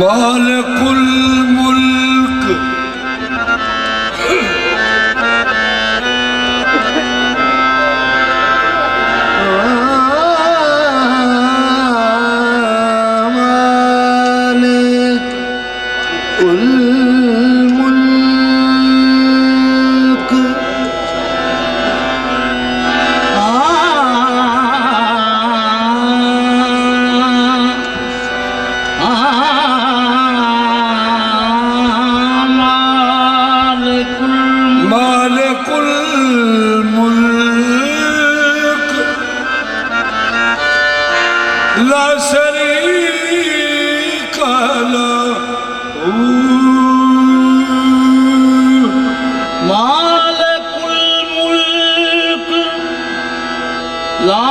मालिकुल मुल्क मालिकुल मुल्क मालिकुल मुल्क ला शरीक लहू मालिकुल मुल्क ला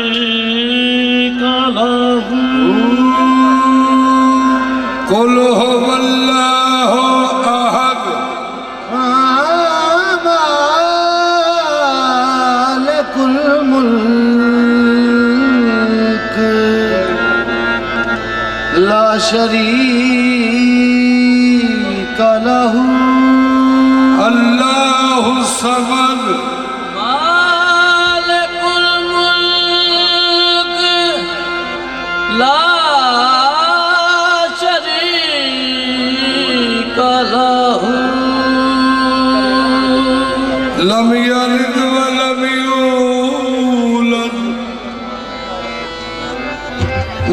शरीक लहू कुल हुवल्लाहु अहद मालिकुल मुल्क ला शरीक लहू अल्लाहु समद मालिकुल मुल्क ला शरीक लहू लम यलिद व लम यूलद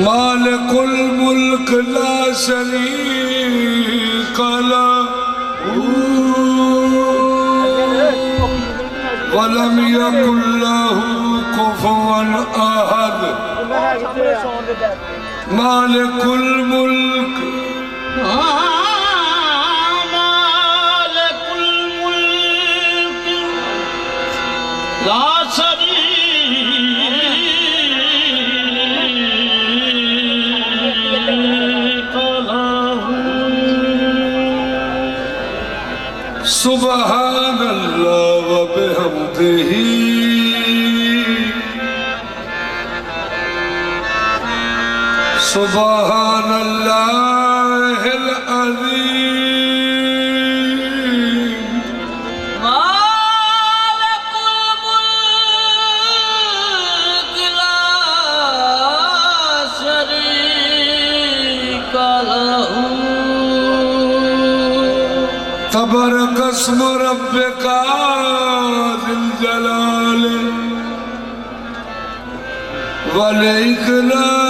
मालिकुल मुल्क ला शरीक लहू व वलम यकुल लहू कुफुवन अहद मालिकुल मुल्क मालिकुल मुल्क ला शरीका लहू सुबहानल्लाह व बिहम्दिही सुबहानल्लाहिल अज़ीम। मालिकुल मुल्क ला शरीका लहू तबरक अस्म रब्बिका ज़िल जलाल वल इकराम।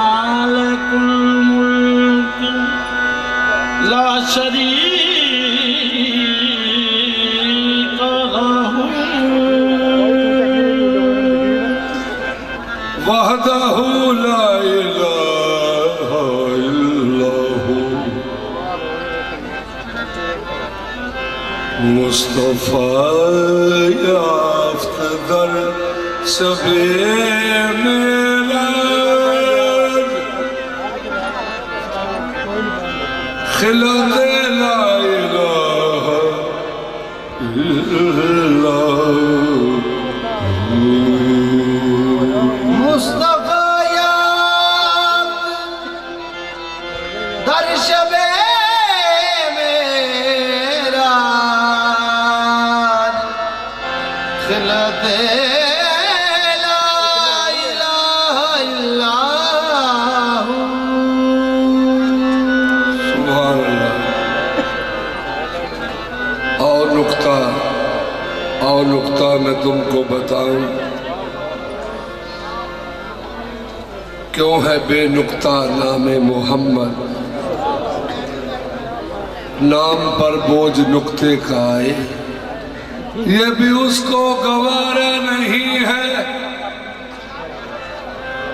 मालिकुल मुल्क ला शरीका लहू वहदहू ला इलाहा इल्लहू मुस्तफा याफ्त दर सबे मेराज खिलते ला इलाहा इल्लहू। मुस्तफा याद दर शबे मेराज खिलते ला इलाहा इल्लहू। सुभान अल्लाह। और नुक्ता मैं तुमको बताऊं क्यों है बेनुक्ता नामे मोहम्मद, नाम पर बोझ नुक्ते का आए ये भी उसको गवारा नहीं है।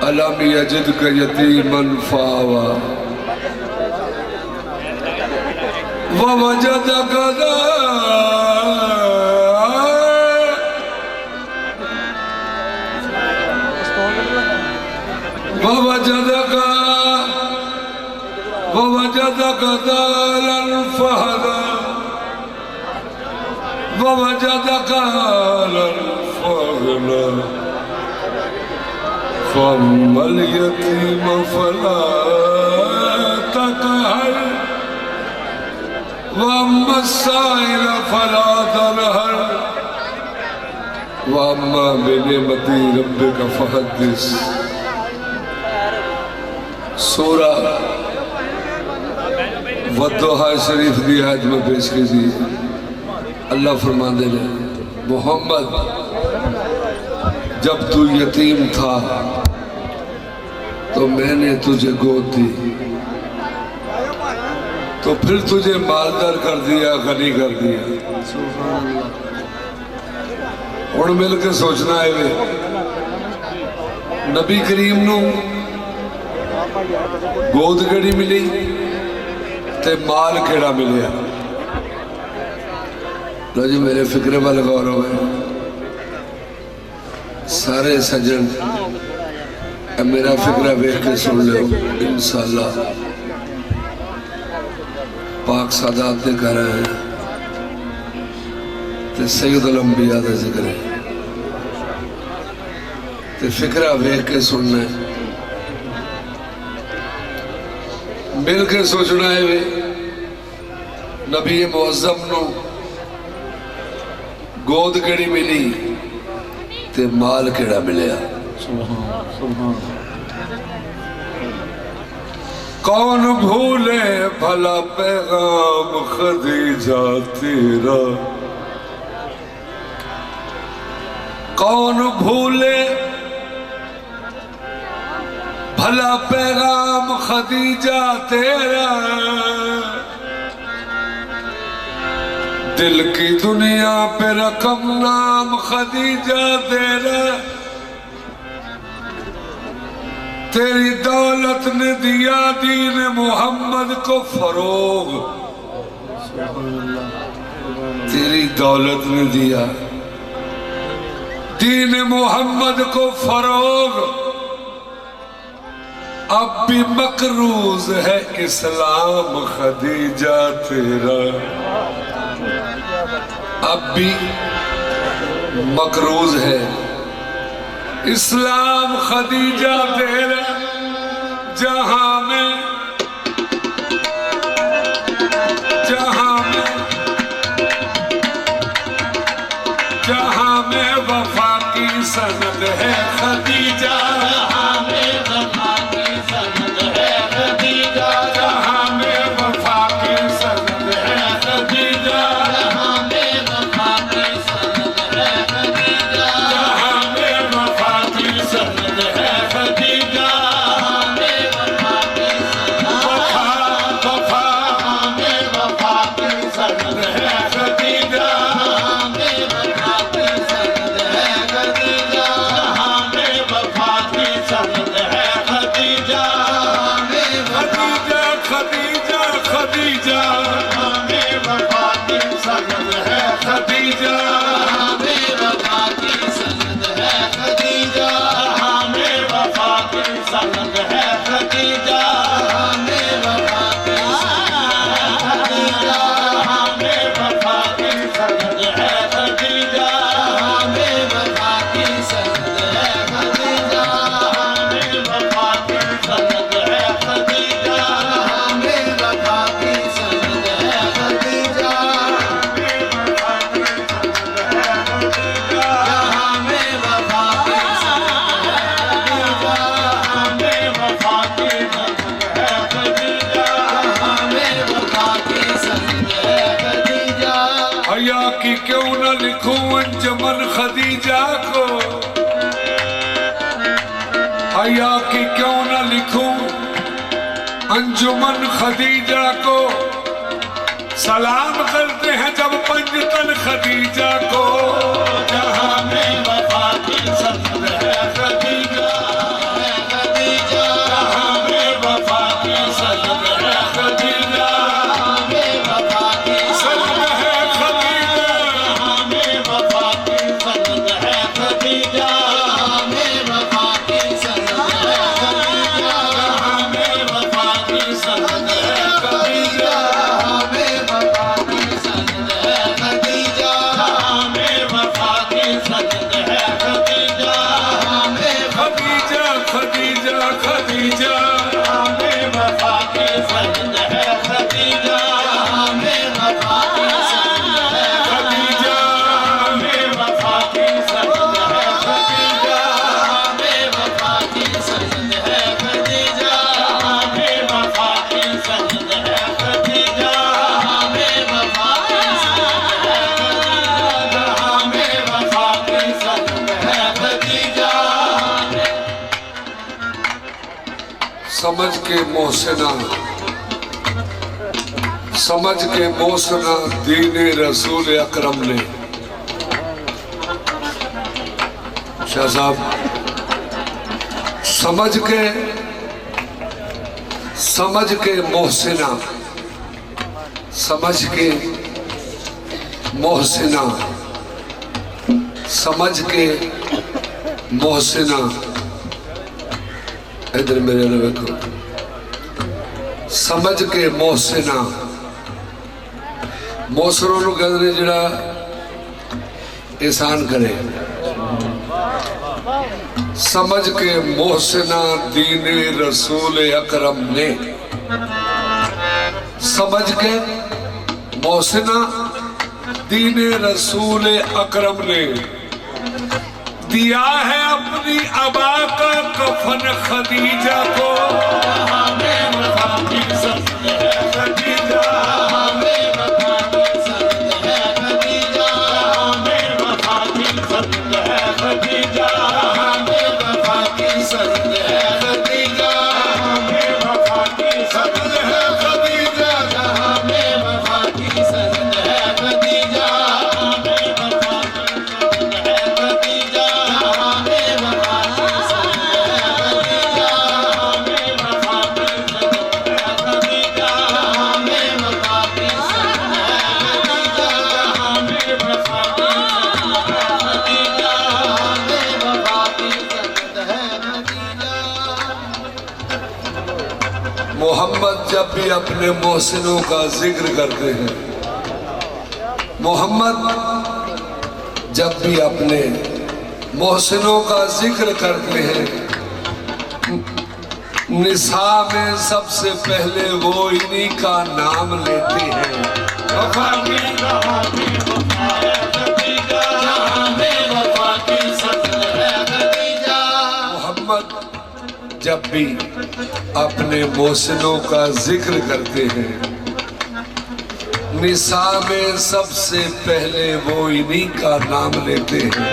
अलम यजिद का यतीमन फावा ववजदक ववजदक दालन फहदा ववजदक आलन फगना फअम्मल यतीम फला तक़हर वअम्मा अस्साइल फला तनहर वअम्मा बिनिअमति रब्बिका फहद्दिस। सूरा वद्दुहा शरीफ दी आज में पेश की। अल्लाह फरमाते ने मोहम्मद जब तू यतीम था तो मैंने तुझे गोद दी, तो फिर तुझे मालदार कर दिया, गनी कर दिया। हुण मिल के सोचना है वे नबी करीम नू गोद केड़ी मिली ते माल केड़ा मिलिया। लो जी मेरे फिक्रे वाल गौरव है सारे सज्जन मेरा फिक्रा वेख के सुन लो इंशाअल्लाह। पाक सादात दे घर है ते सैयदुल अंबिया दा जिक्र है ते फिक्रा वेख के सुनना है, मिल के सोचना है वे नबी मुअज़्ज़म नू गोद केड़ी मिली ते माल केड़ा मिलिया। कौन भूले भला पैगाम खदीजा तेरा, कौन भूले भला पैगाम खदीजा तेरा, दिल की दुनिया पे रकम नाम खदीजा तेरा। तेरी दौलत ने दिया दीन मोहम्मद को फरोग, तेरी दौलत ने दिया दीन मोहम्मद को फरोग। अब भी मकरूज है इस्लाम खदीजा तेरा, अब भी मकरूज है इस्लाम खदीजा तेरा। जहां में वफा की सनद है खदीजा, जहां में वफा की सनद है खदीजा, जहां में वफा की सनद है खदीजा, जहां में वफा की सनद है खदीजा, जहां में वफा की सनद है खदीजा। जहां में वफा की सनद वफा वफा में वफा की सनद है खदीजा, जहां में वफा की सनद है खदीजा, जहां में वफा की सनद है खदीजा। खदीजा खदीजा जहां में वफा की सनद है खदीजा, जहां में वफा की सनद है खदीजा, जहां में वफा की सनद है खदीजा, जहां में वफा की जहां में वफा की सनद है खदीजा, जहां में वफा की सनद है खदीजा, जहां में वफा की सनद है खदीजा, जहां में वफा की सनद है खदीजा, जहां में वफा की सनद है खदीजा, जहां में वफा की सनद है खदीजा। जहां में वफा की सनद है खदीजा। हया की क्यों न लिखूं अंजुमन खदीजा को, हया की क्यों न लिखूं अंजुमन खदीजा को। सलाम करते हैं जब पंजतन खदीजा को, जहां में वफा की सनद है खदीजा, जहां में वफा की सनद है खदीजा, जहां में वफा की सनद है खदीजा, जहां में वफा की सनद है खदीजा, जहां में वफा की सनद है खदीजा, जहां में वफा की सनद है खदीजा, जहां में वफा की सनद है खदीजा, जहां में वफा की सनद है खदीजा। जहां में खदीजा खदीजा खदीजा, जहां में वफा की सनद है खदीजा, जहां में वफा की सनद है खदीजा, जहां में वफा की सनद है खदीजा, जहां में वफा की सनद है खदीजा, जहां में वफा की सनद है खदीजा, जहां में वफा की सनद है खदीजा, जहां में वफा की सनद है खदीजा। समझ के मोहसिना, समझ के मोहसिना दीने रसूल अकरम ने। शाह साहब समझ के मोहसिना, समझ के मोहसिना, समझ के मोहसिना। इधर मेरे लिए देखो, समझ के मोहसिना। मोहसिनों नूं कहंदे ने जिहड़ा एहसान करे। समझ के मोहसिना दीने रसूल अकरम ने, समझ के मोहसिना दीने रसूल अकरम ने दिया है अपनी अबा का कफन खदीजा को। जहां में वफा की सनद है खदीजा, जहां में वफा की सनद है खदीजा, जहां में वफा की सनद है खदीजा, जहां में वफा की सनद है खदीजा, मोहम्मद जब भी अपने मोहसिनों का जिक्र करते हैं, मोहम्मद जब भी अपने मोहसिनों का जिक्र करते हैं, निसा में सबसे पहले वो इन्हीं का नाम लेते हैं। वफा की वफा की वफा है खदीजा, जहां में वफा की सजन है खदीजा। मोहम्मद जब भी अपने मोहसिनों का जिक्र करते हैं, निसा में सबसे पहले वो इन्हीं का नाम लेते हैं।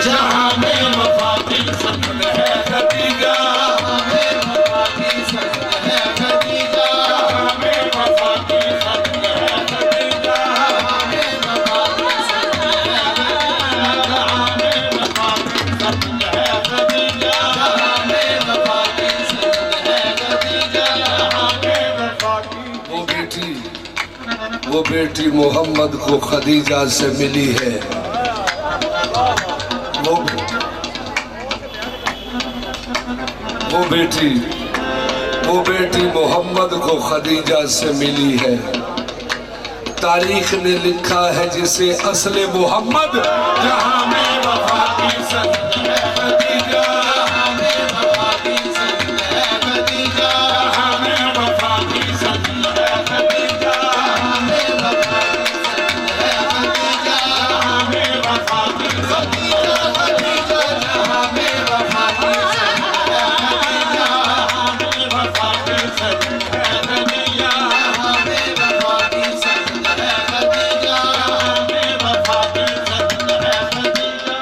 जहां में वफा की सजन है खदीजा, जहां में वफा की सजन है खदीजा, जहां में वफा की सजन है खदीजा, जहां में वफा की सजन है खदीजा, जहां में वफा की सजन है खदीजा, जहां में वफा की सजन है खदीजा, जहां में वफा की। वो बेटी मोहम्मद को खदीजा से मिली है। वो बेटी मोहम्मद को खदीजा से मिली है। तारीख ने लिखा है जिसे असले मोहम्मद, जहां में वफा की सजन है खदीजा, जहां में वफा की सजन है खदीजा, जहां में वफा की सजन है खदीजा, जहां में वफा की सजन है खदीजा, जहां में वफा की खदीजा खदीजा, जहां में वफा की सजन है खदीजा, जहां में वफा की सजन है खदीजा, जहां में वफा की सजन है खदीजा, जहां में वफा की सजन है खदीजा।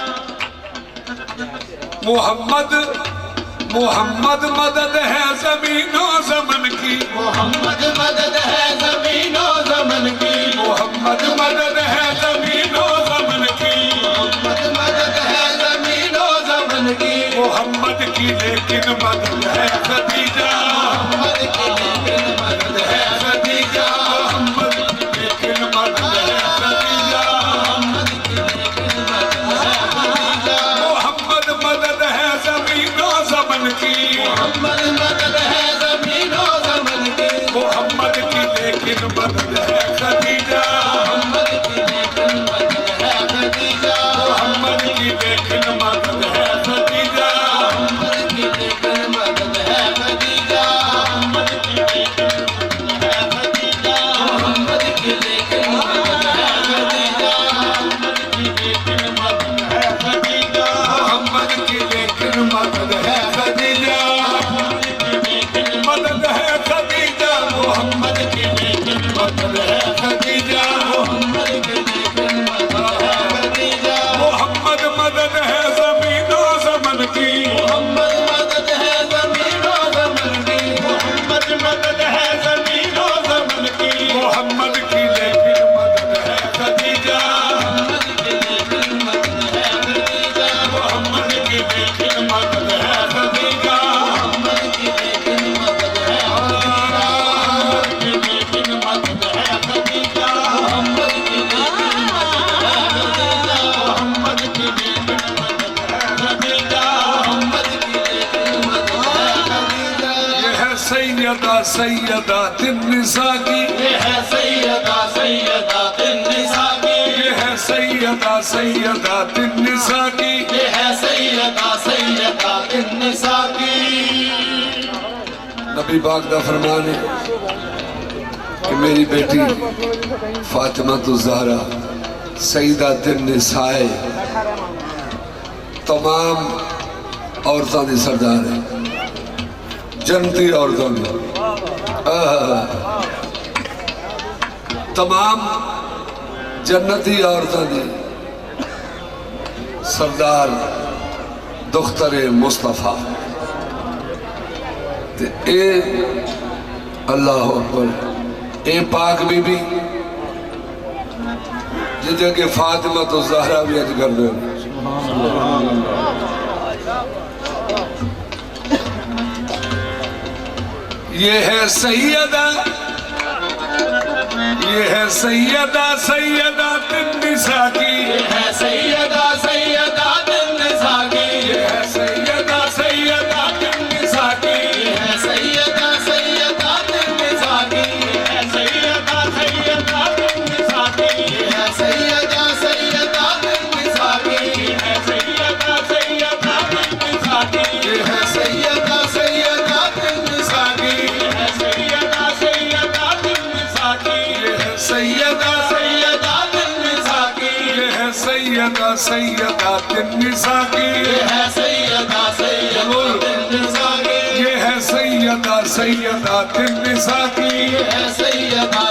मोहम्मद मदद है जमीनों ज़मन की, मोहम्मद मदद है ज़मीनों ज़मन की, मोहम्मद मदद है जमीनों ज़मन की, मोहम्मद मदद है ज़मीनों ज़मन की, मोहम्मद की लेकिन मदद है खदीजा। मोहम्मद की लेकिन मदद है खदीजा, मोहम्मद की लेकिन मदद है खदीजा। मोहम्मद की लेकिन मदद है खदीजा, मोहम्मद मदद है जमीनों ज़मन की, मोहम्मद मदद है ज़मीनों ज़मन की, मोहम्मद की लेकिन मदद है खदीजा। मोहम्मद की लेकिन मदद है खदीजा, मोहम्मद की लेकिन मदद है खदीजा। मोहम्मद की लेकिन मदद है खदीजा, मोहम्मद की लेकिन मदद है खदीजा, मोहम्मद की लेकिन मदद है खदीजा, मोहम्मद की लेकिन मदद है खदीजा, मोहम्मद की लेकिन मदद है खदीजा। मदद है खदीजा। मोहम्मद की लेकिन मदद है खदीजा। मोहम्मद की लेकिन मदद है खदीजा, मोहम्मद मदद है जमीनों ज़मन की, मोहम्मद मदद है ज़मीनों ज़मन की, मोहम्मद मदद है ज़मीनों ज़मन की, मोहम्मद की लेकिन मदद है खदीजा। मोहम्मद की लेकिन मदद है खदीजा, मोहम्मद की लेकिन मदद है खदीजा। मोहम्मद की लेकिन मदद है खदीजा, मोहम्मद की लेकिन मदद है खदीजा, मोहम्मद की लेकिन मदद है खदीजा, मोहम्मद की लेकिन मदद है खदीजा। ये है सैयदा सैयदा तिन्निसा की, ये है सैयदा सैयदा तिन्निसा की, ये है सैयदा सैयदा तिन्निसा की। ये है सैयदा सैयदा तिन्निसा की। नबी पाक दा फरमान है कि मेरी बेटी फातिमा तो ज़हरा सईदा तिन्निसाए तमाम औरतों की सरदार है, जन्नती औरतों की तमाम जन्नती औरतों की सरदार दुख्तर मुस्तफा। ते ए अल्लाह अकबर, ए पाक बीबी जिसे कि फातिमा तो ज़हरा भी अज कर दो। ये है सैयदा, ये है सैयदा सैयदा तिन्निसा की, ये है सैयदा सैयदा तिन्निसा की, ये है सैयदा सैयदा तिन्निसा की। ये है सैयदा सैयदा सैयदा तिन्निसा की, ये है सैयदा तिन्निसा की, ये है सैयदा तिन्निसा की। ये है सैयदा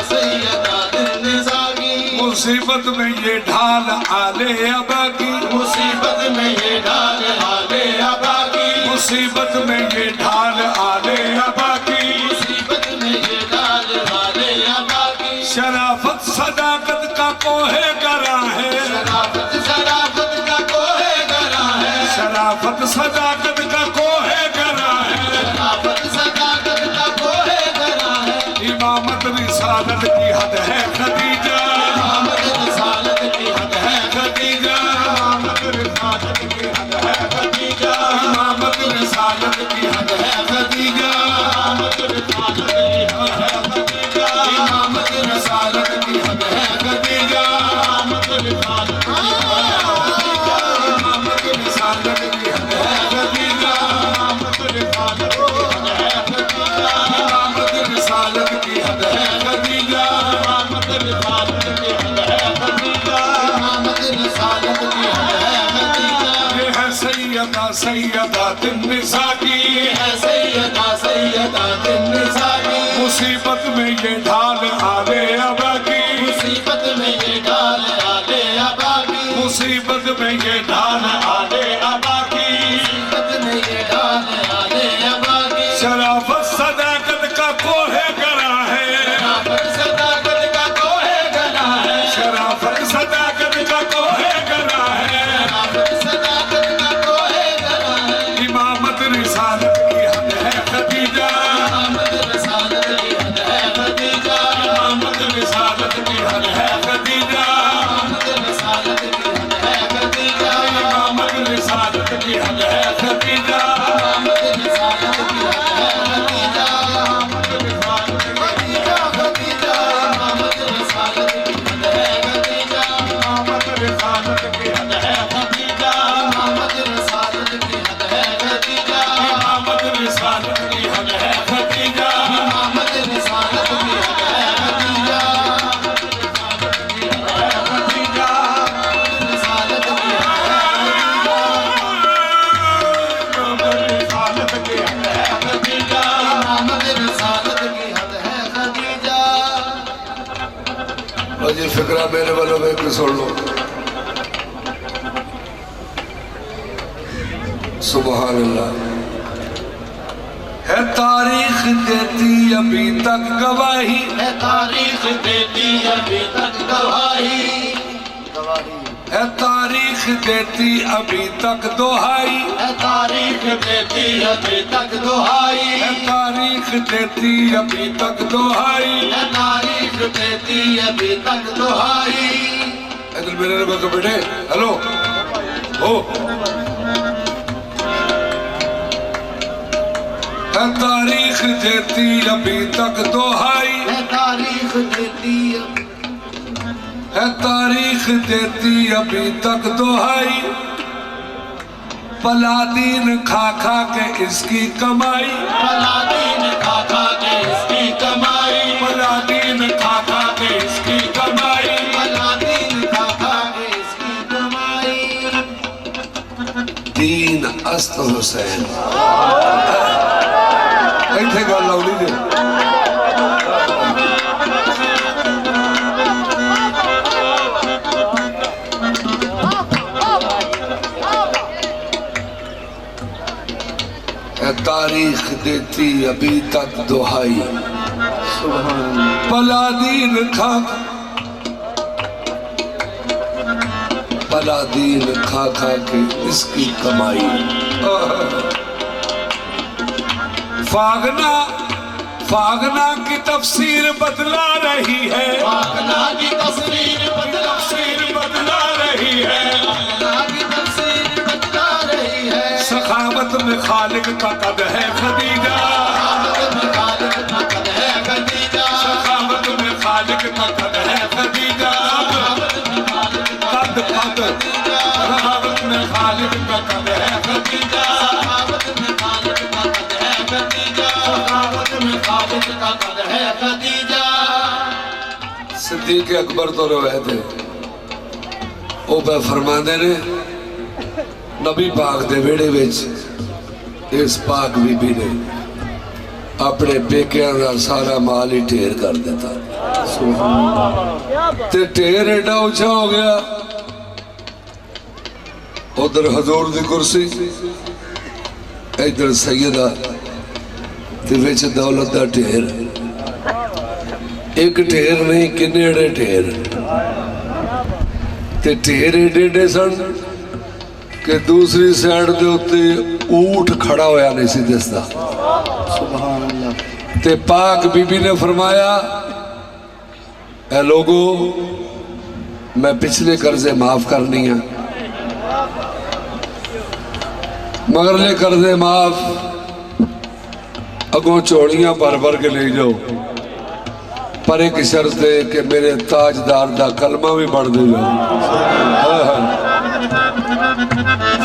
तिन्निसा की। मुसीबत में ये ढाल आले अबा की, मुसीबत में ये ढाल आले अबा की, मुसीबत में ये ढाल आले अबा की। मुसीबत में ये ढाल आले अबा की। शराफत सदाकत का कोहे गरा है, शराफत शराफत का कोहे गरा है, शराफत सदाकत का कोहे गरा है। शराफत सदाकत का कोहे गरा है। इमामत रिसालत की हद है खदीजा, इमामत रिसालत की हद है खदीजा, इमामत रिसालत की हद है खदीजा, इमामत रिसालत की हद है खदीजा, इमामत रिसालत की हद है खदीजा, इमामत रिसालत की हद है खदीजा, इमामत रिसालत की हद है खदीजा, इमामत रिसालत की हद है खदीजा, इमामत रिसालत की हद है खदीजा, इमामत रिसालत की हद है खदीजा। इमामत रिसालत की हद है खदीजा, इमामत रिसालत की हद है खदीजा। ये है सैयदा तिन्निसा की, ये है सैयदा तिन्निसा की। मुसीबत में ये ढाल आले अबा की, मुसीबत में ये ढाल आले अबा की, मुसीबत में ये ढाल आले अबा की। मुसीबत में ये ढाल आले अबा की। शराफत सदाकत का कोहे गरा है, शराफत सदाकत का कोहे गरा है, शराफत सदाकत का कोहे गरा है। शराफत सदाकत का कोहे गरा है। इमामत रिसालत की हद है खदीजा, इमामत रिसालत की हद है खदीजा, इमामत रिसालत की हद है खदीजा, इमामत रिसालत की हद है खदीजा, इमामत रिसालत की हद है खदीजा, इमामत रिसालत की हद है खदीजा, खदीजा, इमामत रिसालत की हद है खदीजा, इमामत रिसालत की हद है खदीजा, इमामत रिसालत की हद है खदीजा, इमामत रिसालत की हद है खदीजा, इमामत रिसालत की हद है खदीजा, खदीजा। रिसालत की हद है रिसालत की हद है खदीजा, इमामत रिसालत की हद है खदीजा। और ये फिक्रा मेरे वालों में भी सुन लो। सुभान अल्लाह। है तारीख देती अभी तक गवाही, है तारीख देती अभी तक गवाही, है तारीख देती अभी तक दोहाई, है तारीख देती अभी तक दुहाई, है तारीख देती अभी तक दोहाई। है तारीख देती अभी तक दुहाई। इधर मेरे को बेटे हेलो हो। है तारीख देती अभी तक दोहाई, है तारीख देती है तारीख देती अभी तक दोहाई। पलादीन खा खा के इसकी कमाई, पलादीन खा खा के इसकी कमाई, पलादीन खा खा के इसकी कमाई। पलादीन खा खा के इसकी कमाई। दीन अस्त हुसैन ਇੱਥੇ ਗੱਲ ਆਉਣੀ ਜੇ तारीख देती अभी तक दुहाई। पलादीन खा पलादीन खा खा के इसकी कमाई। फागना फागना की तफसीर बदला रही है, फागना की तस्वीर बदला बदला रही है। फागना की तस्वीर बदला रही है। सखावत में खालिक का कद है खदीजा, सखावत में खालिक का कद है खदीजा, सखावत में खालिक का कद है खदीजा। सखावत में खालिक का कद कद सखावत में खालिक का कद है खदीजा, सखावत में खालिक का कद है खदीजा, सखावत में खालिक का कद है खदीजा। सिद्दीक अकबर तो रोए थे, वो मैं फरमाते ने नबी पाक दे वेड़े विच इस पाक बीबी ने अपने पेकियां का सारा माल ही ढेर कर दिता ते ढेर एडा उचा हो गया उधर हजूर की कुर्सी इधर सैयदा ते विच दौलत का ढेर एक ढेर नहीं किन्ने एडे ढेर ते ढेर एडे एडे सन कि दूसरी साइड के उत्ते ऊंट खड़ा होया नहीं सी दिसदा सुभान अल्लाह ते पाक बीबी ने फरमाया ए लोगो मैं पिछले कर्जे माफ करनी है मगरले कर्जे माफ अगों चोड़ियां भर भर के ले जाओ पर एक शर्त है कि मेरे ताजदार दा कलमा भी पढ़ दे जाओ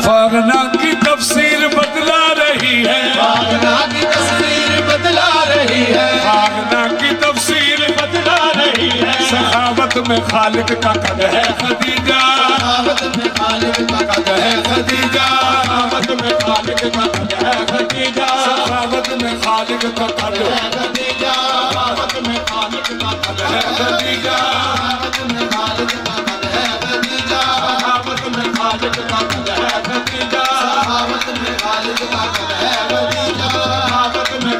फागना की तफसीर बदला रही है फागना की तस्वीर बदला रही है फागना की तफसीर बदला रही है सखावत में खालिक का कद है खदीजा सखावत में खालिक का कद है खदीजा सखावत में खालिक का कद है खदीजा सखावत में खालिक का कद है खदीजा सखावत में खालिक का कद है खदीजा सखावत में खालिक का कद है खदीजा सखावत में खालिक का कद है खदीजा सखावत में खालिक का कद है खदीजा सखावत में खालिक का कद है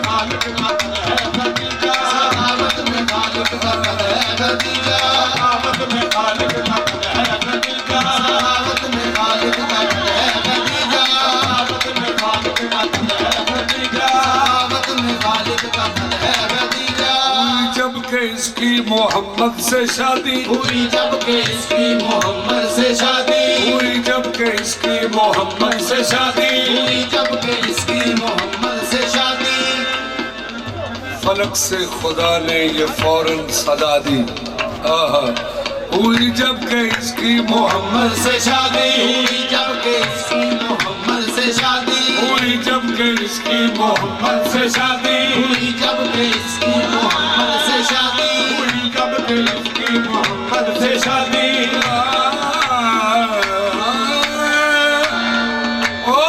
खदीजा सखावत में खालिक का कद है खदीजा सखावत में खालिक का कद है खदीजा सखावत में खालिक का कद है खदीजा सखावत में खालिक का कद है खदीजा सखावत में खालिक का कद है खदीजा जब के इसकी मोहम्मद से शादी हुई जब के इसकी मोहम्मद से शादी हुई जब के इसकी मोहम्मद से शादी हुई जब के इसकी मोहम्मद से शादी फलक से खुदा ने ये फौरन सदा दी आहा हुई जब के इसकी मोहम्मद से शादी हुई जब के इसकी मोहम्मद से शादी हुई जब के इसकी मोहम्मद से शादी हुई जब के इसकी मोहम्मद से शादी हुई जब के इसकी मोहम्मद से शादी ओ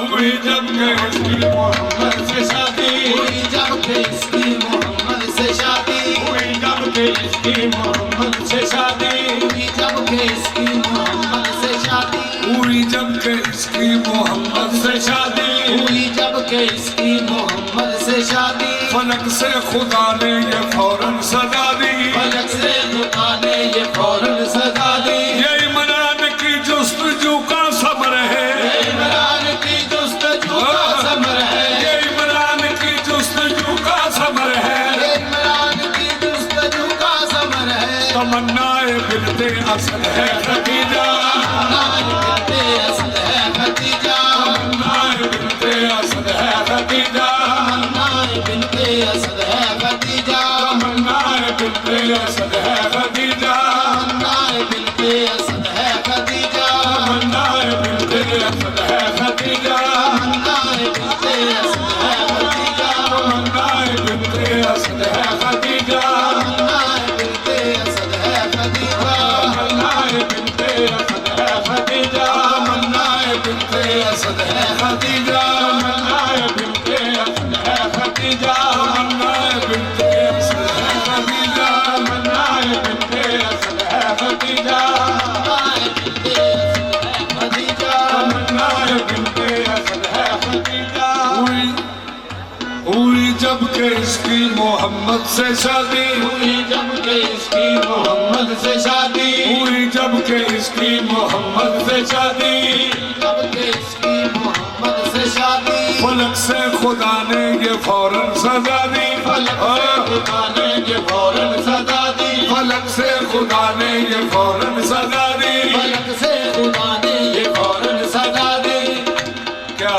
हुई जब के इसकी मोहम्मद से शादी हुई जब के इसकी मोहम्मद से शादी हुई जब के इसकी मोहम्मद से शादी हुई जब के इसकी मोहम्मद से शादी हुई जब के इसकी मोहम्मद से शादी हुई जब के इसकी मोहम्मद से शादी फलक से खुदा ने ये फौरन सदा दी फलक से खुदा ने ये फौरन सदा दी ये इमरान की जुस्तजू का सब्र है इमरान की जुस्तजू का समर है ये इमरान की जुस्तजू का सब्र है इमरान की जुस्तजू का समर है तमन्नाए बिलते असल है खदीजा बिनते असल है खदीजा तमन्नाए बिलते असल है खदीजा बिनते असल है खदीजा तमन्नाए बिलते असल है खदीजा बिनते असल है खदीजा तमन्नाए बिलते असल है खदीजा बिनते असल है खदीजा तमन्नाए बिलते असल है खदीजा बिनते असल है खदीजा तमन्नाए बिलते असल है खदीजा तमन्नाए बिलते असल है खदीजा तमन्नाए बिलते असल है खदीजा तमन्नाए बिलते असल है खदीजा तमन्नाए बिलते असल है खदीजा तमन्नाए बिलते असल है खदीजा हुई जब के इसकी मोहम्मद से शादी हुई जब के इसकी मोहम्मद से शादी हुई जब के इसकी मोहम्मद से शादी जब के इसकी मोहम्मद से शादी फलक से खुदा ने ये फौरन सजा दी फलक से खुदा ने ये फौरन सदा दी फलक से खुदा ने ये फौरन सजा दी फलक से खुदा ने ये फौरन सदा दी क्या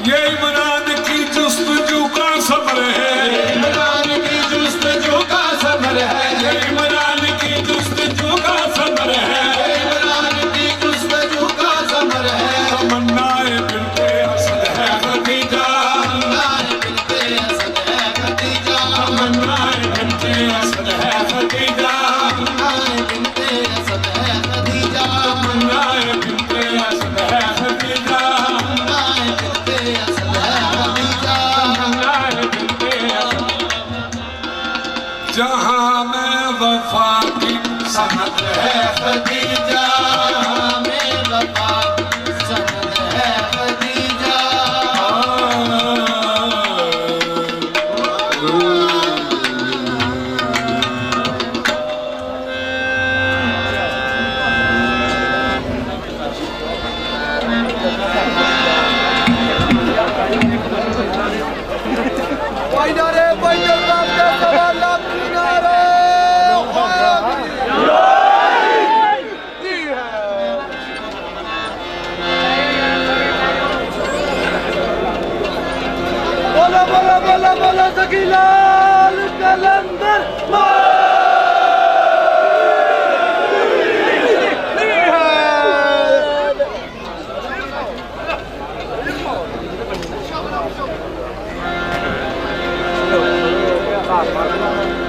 ये इमरान की जुस्तजू का सब्र है इमरान की जुस्तजू का सब्र है ये इमरान की जुस्तजू का सब्र है इमरान की जुस्तजू का सब्र है तमन्नाए बिलते असल है खदीजा बिनते असल है खदीजा तमन्नाए बिलते असल है खदीजा बिनते असल है वफा की सनद है खदीजा, हमें वफा की सनद है खदीजा। बोला बोला बोला बोला सकीलाल कलंदर चलना नहीं ना।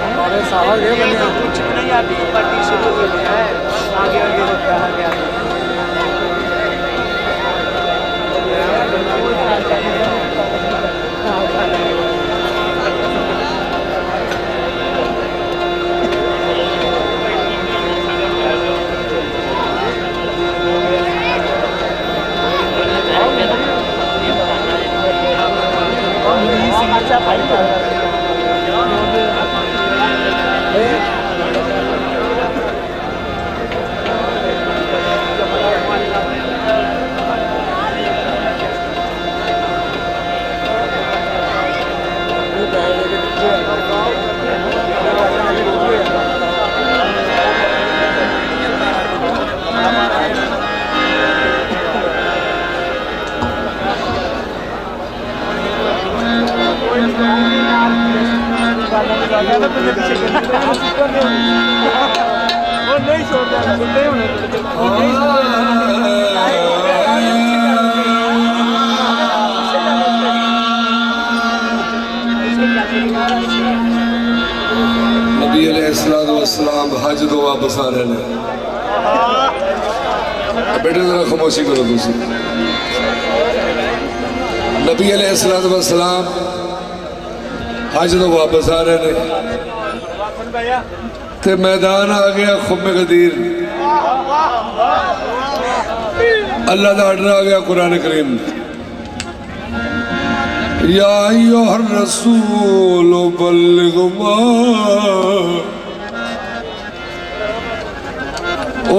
हमारे साहब ये बने कुछ नहीं आती पार्टी शुरू हो गया है, आगे आगे होता है क्या नहीं छोड़ता नहीं होने नबी अलैहिस्सलाम हज तो वापस आ रहे हैं। बेटे जरा खामोशी करो तुसी। नबी अलैहिस्सलाम हज तो वापस आ रहे हैं ते मैदान आ गया खुम्मे गदीर। अल्लाह का ऑर्डर आ गया कुरान करीम, या अय्युहर रसूल बल्लिग मा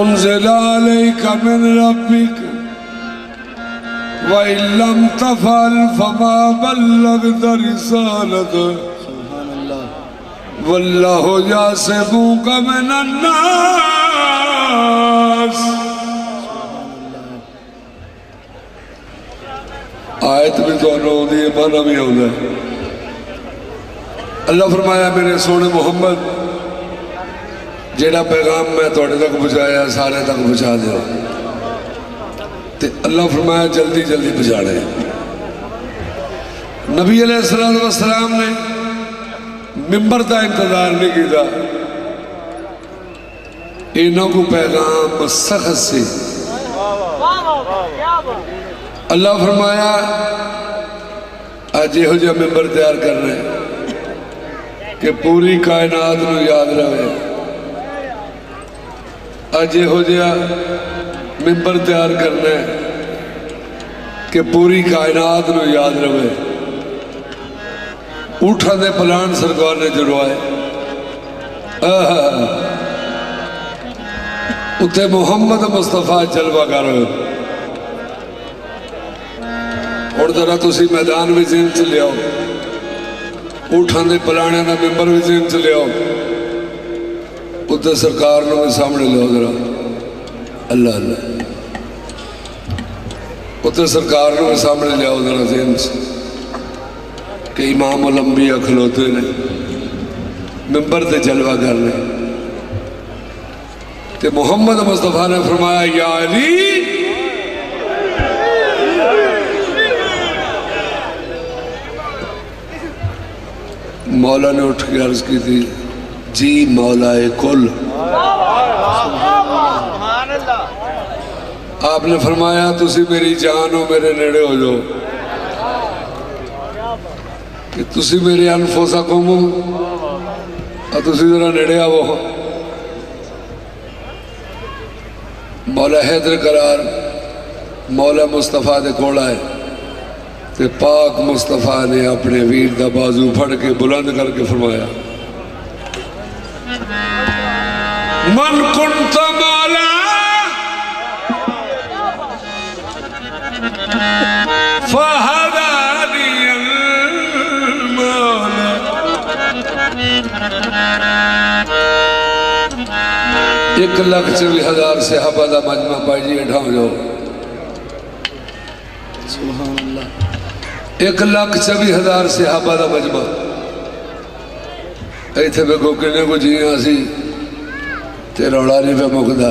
उन्ज़िला अलैका मिन रब्बिक व इन लम तफ़अल फमा बल्लगता रिसालतह वल्लाहु यासिमुका मिनन नास। आयत भी दोनों आती है, माना भी आता है। अल्लाह फरमाया मेरे सोने मुहम्मद जेड़ा पैगाम मैं तुहाडे तक पहुँचाया सारे तक पहुँचा दो। ते अल्लाह फरमाया जल्दी जल्दी पहुँचाने। नबी अलैहिस्सलाम ने मिंबर का इंतजार नहीं किया, इन्हों को पैगाम सख्त से। अल्लाह फरमाया अज यहो जिहा मिंबर तैयार कर रहे कि पूरी कायनात को याद रहे। अज यहो जिहा मिंबर तैयार करना है कि पूरी कायनात को याद रहे। ऊठा दे पलान सरकार ने जुड़वाए, उत्थे मुहम्मद मुस्तफा जलवा कर। और जरा तुसी मैदान भी जेन च लियाओ, ऊठां दे पलाने का मिंबर भी जेन च लियाओ। उत्ते सरकार ने भी सामने लिया जरा अल्लाह अल्लाह उत्ते सरकार ने भी सामने लिया जरा ज़हन से कि इमाम उल अंबिया खलोते ने मिंबर से जलवा कर रहे ते मोहम्मद मुस्तफा ने फरमाया या अली मौला ने उठ के अर्ज की थी जी मौलाए कुल। आपने फरमाया तुसी मेरी जान हो मेरे नेड़े हो जाओ कि तुसी मेरे अनफोसा कौम हो और तुसी जरा नेड़े आवो। मौला हैदर करार मौला मुस्तफा दे कोल आए ते पाक मुस्तफा ने अपने वीर दा बाजू फड़ के बुलंद करके फरमाया मन कुंत मौला फहदानियल मौला। 1,24,000 सहाबा दा मजमा भाई जी हेठा हो जाओ। 1,24,000 सहाबा दा मजमा इत्थे वेखो किन्ने को जी असी ते रौला नहीं पे मुकदा।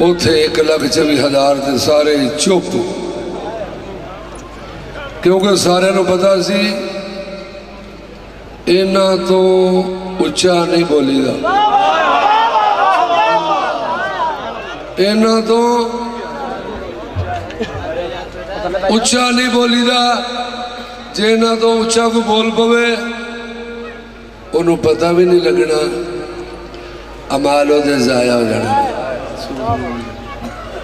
उथे 1,24,000 ते सारे चुप क्योंकि सारे पता सी इन्हां तो उच्चा नहीं बोलीदा इन्हां तो उच्चा नहीं बोलीदा जे इन्हां तो उच्चा को बोल पवे उन्होंने पता भी नहीं लगना अमाल ओदे ज़ाया हो जाना।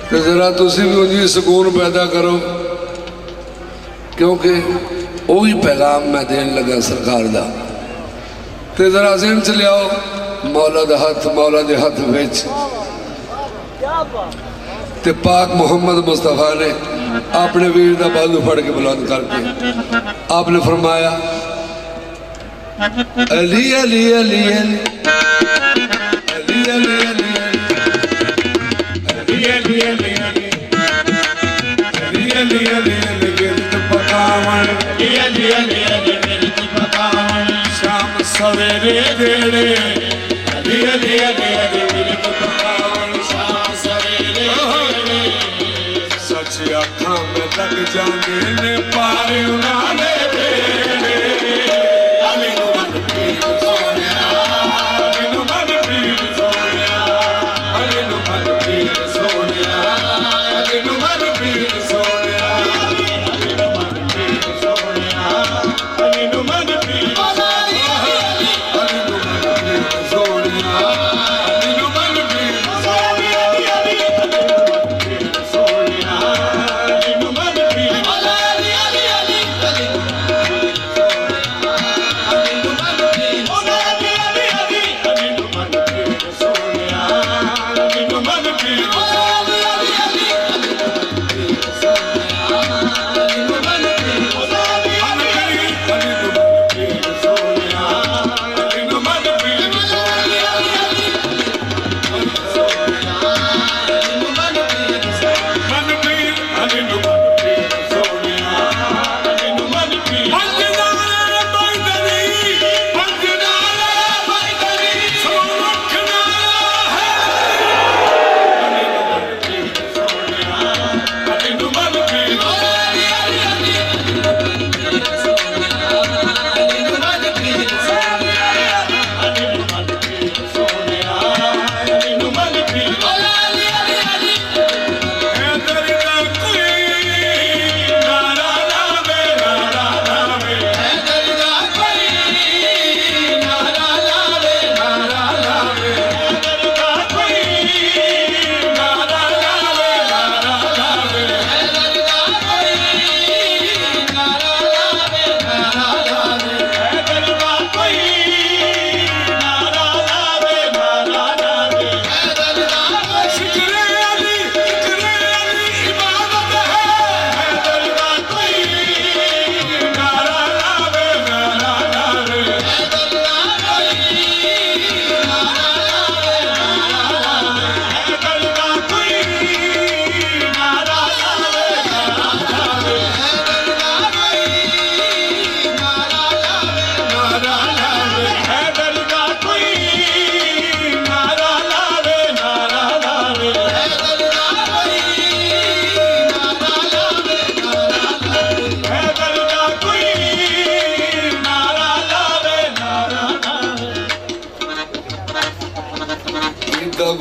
तो जरा तुसी भी उन्हीं सुकून पैदा करो क्योंकि वही पैगाम मैं देन लगा सरकार दा। तो जरा ज़हन च लियाओ मौला दे हथ विच ते पाक मोहम्मद मुस्तफा ने अपने वीर दा बाजू फड़ के बुलंद करके आपने फरमाया अली अली अली अली अली अली अली अली अली अली अली गिरत पकावन शाम सवेरे देड़े अली अली अली अली गिरत पकावन शाम सवेरे सच अखां में लग जांदे ने पारे उन्हां दे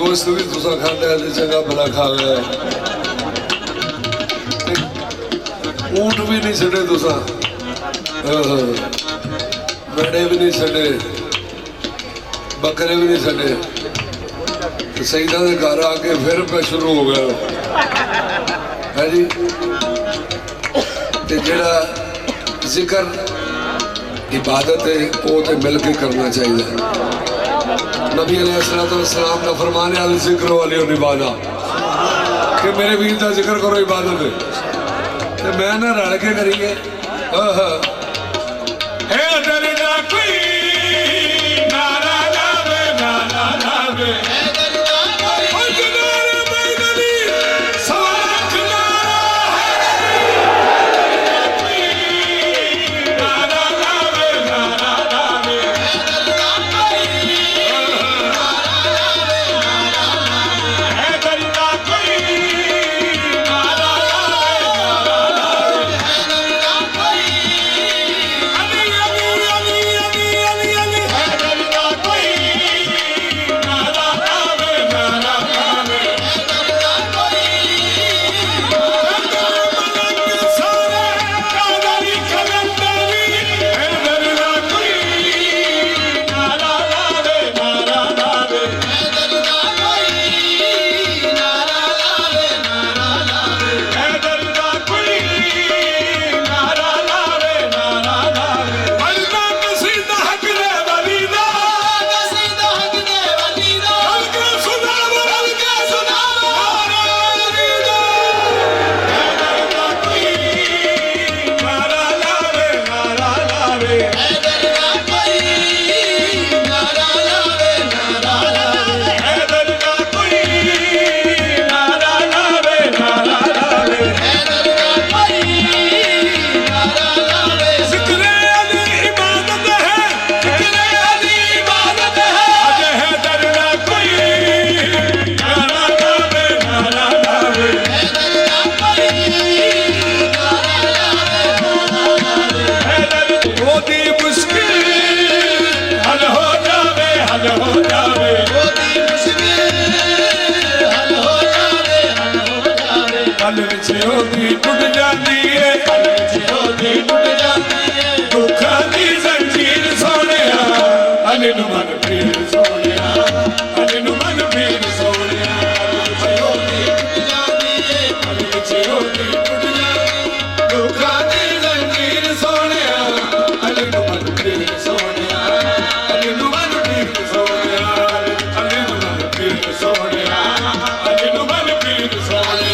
गोश्त भी तुसा खाते हैं चंगा भला खावे ऊंट भी नहीं छड़े तुसा बड़े भी नहीं छड़े बकरे भी नहीं छड़े सईदा के घर आके फिर पे शुरू हो गया है जी ते जेड़ा जिक्र इबादत है वो तो मिल के करना चाहिए नबी अलैहिस्सलाम का फरमाने वाले जिक्र वाले निभाना कि मेरे वीर का जिक्र करो इबादत है तो मैं ना रल के करिए टूट जाती है दुखा दी जंजीर सोने अली नु मन पीर सोने अली नु मन पीर सोने दुखा दी जंजीर सोने अली नु मन पीर सोने अली नु मन पीर सोने अली नु मन पीर सोने अली नु मन पीर सोने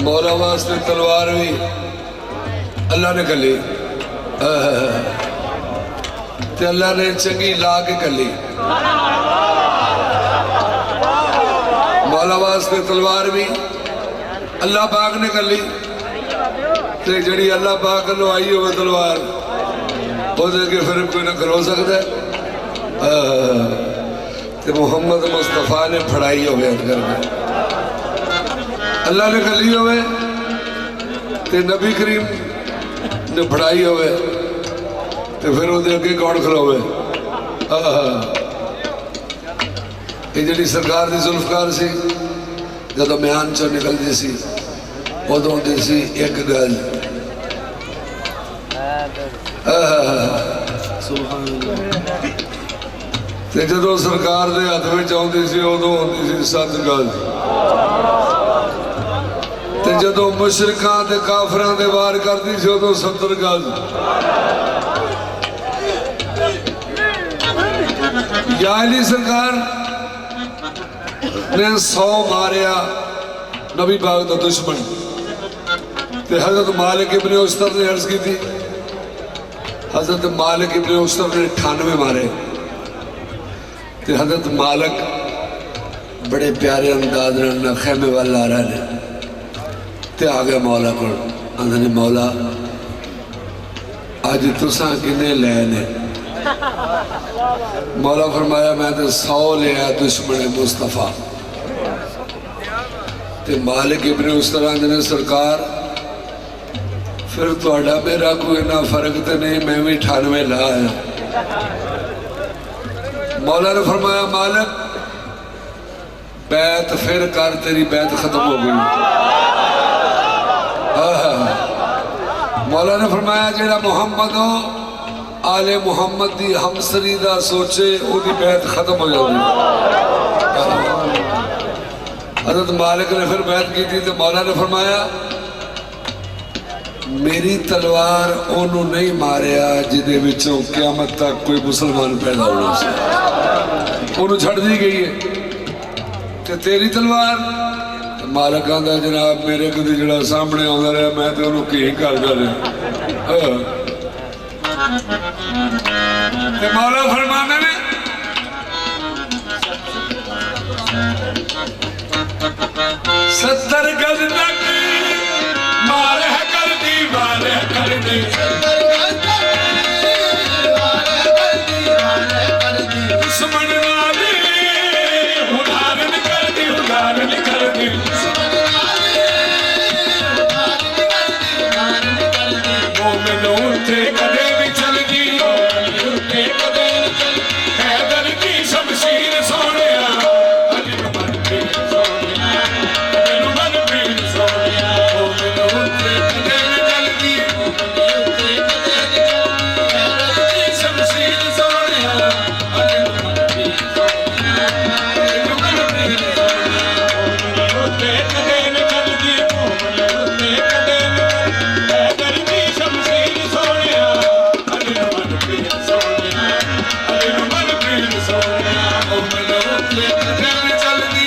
मौला वास्ते तलवार भी अल्लाह ने कली ते अल्लाह ने चंगी ला के कली मौला वास्ते तलवार भी अल्लाह पाक ने कली ते जड़ी अल्लाह पाक लो आई हो तलवार ओदे के फिर कोई ना खलो सकता ते मुहम्मद मुस्तफा ने फड़ाई हो करके अल्लाह ने कली होवे ते नबी करीम ने फड़ाई होवे ते फिर उहदे अगे कौन खलोवे ये जिहड़ी सरकार दी जुल्फकार सी जदों म्यान चों निकलदी सी उदों दी सी एक गल ते जदों सरकार दे हत्थ विच आउंदी सी उदों हुंदी सी 7 गल ते जदों मुशरिकां ते काफरां दे वार करदी सी उदों 70 गज या अली सरकार ने 100 मारिया नबी पाक दा दुश्मन तो हजरत मालिक इब्ने उस्तर ने अर्ज की थी, हजरत मालिक इब्ने उस्तर ने 98 मारे। तो हजरत मालिक बड़े प्यारे अंदाज न खेमे वाल आ रहे ने, तो आ गया मौला को, आंदा ने मौला अज तुसा किन्ने ले ने? मौला फरमाया मैं तो 100 लिया दुश्मन मुस्तफा। तो मालिक इब्ने उस्तर आंदे ने सरकार फिर तुहाडा मेरा कोई इन्ना फर्क तो नहीं, मैं भी 98 ला आया। मौला ने फरमाया मालिक बैत फिर कर, तेरी बैत खत्म हो गई। मौला ने फरमाया जेड़ा मुहम्मद हो आले मुहम्मद दी हमसरी दा सोचे उदी बैत खत्म हो जाती। हजरत मालिक ने फिर बैत की थी तो मौला ने फरमाया मेरी तलवार ओनू नहीं मारिया जिदे विचों क़यामत तक कोई मुसलमान पैदा होना सी, ओनू छड़ दी गई है। ते तेरी तलवार? मालिक आंदा जनाब मेरे कदी जड़ा सामने आंदा रहा मैं तो ओनू की करदा रहा। ते मौला फरमाने ने 70 गज तक मार है कर दी, मार है कर दी, दुश्मन नाले उदाहरण कर दी, उदाहरण कर दी। मोमिन उठे कदे भी चल दी, उठे कदे भी चल दी, हैदर की शमशीर सोनिया, अली मन पीर सोनिया, अली मन पीर सोनिया। मोमिन उठे कदे भी चल दी, उठे कदे भी चल दी, हैदर की शमशीर सोनिया, अली मन पीर सोनिया, अली मन पीर सोनिया। मोमिन उठे कदे भी चल दी, मोमिन उठे कदे भी चल दी, हैदर की शमशीर सोनिया, अली मन पीर सोनिया, अली मन पीर सोनिया। मोमिन उठे कदे भी चल दी,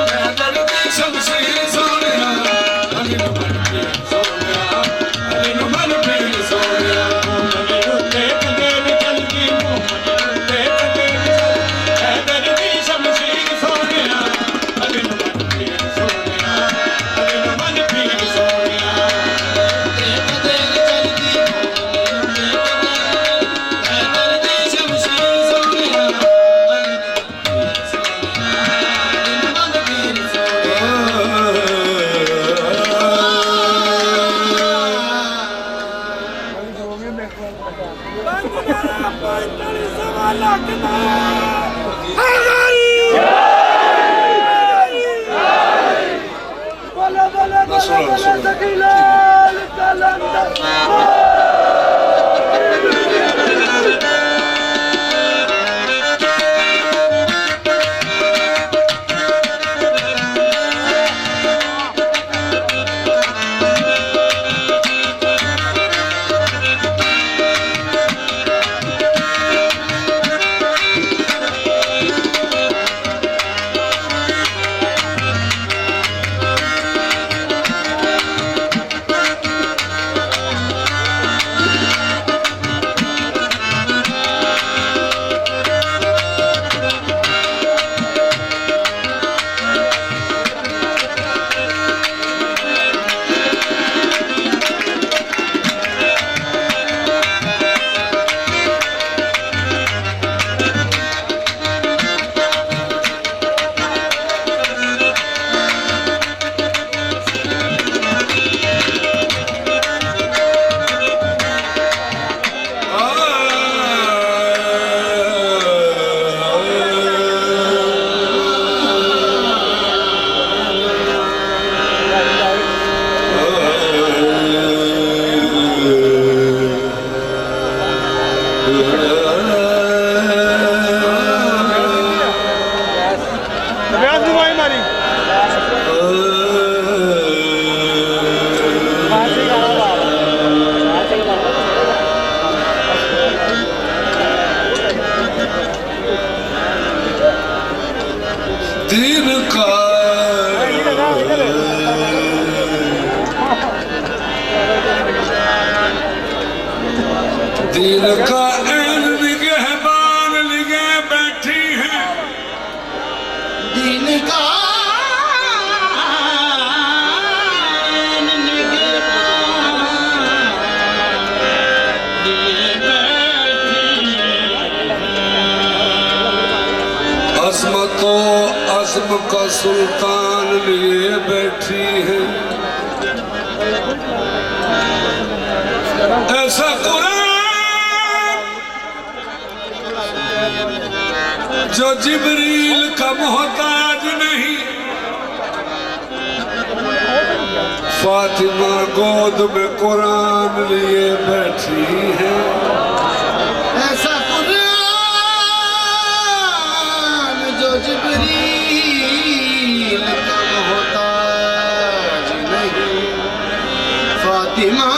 हैदर की शमशीर सोनिया, अली मन पीर सोनिया, अली मन पीर सोनिया। मोमिन उठे कदे भी चल दी, मोमिन उठे कदे भी चल दी, हैदर की शमशीर सोनिया, अली मन पीर सोनिया, अली मन पीर सोनिया। जिनका ऐन निगहबान निगे बैठी है, दिन का अजमतो अज़्म का सुल्तान लिए बैठी है। ऐसा कुरान जो जिब्रील का मोहताज नहीं, फातिमा गोद में कुरान लिए बैठी है। ऐसा कुरान जो जिब्रील का मोहताज नहीं, फातिमा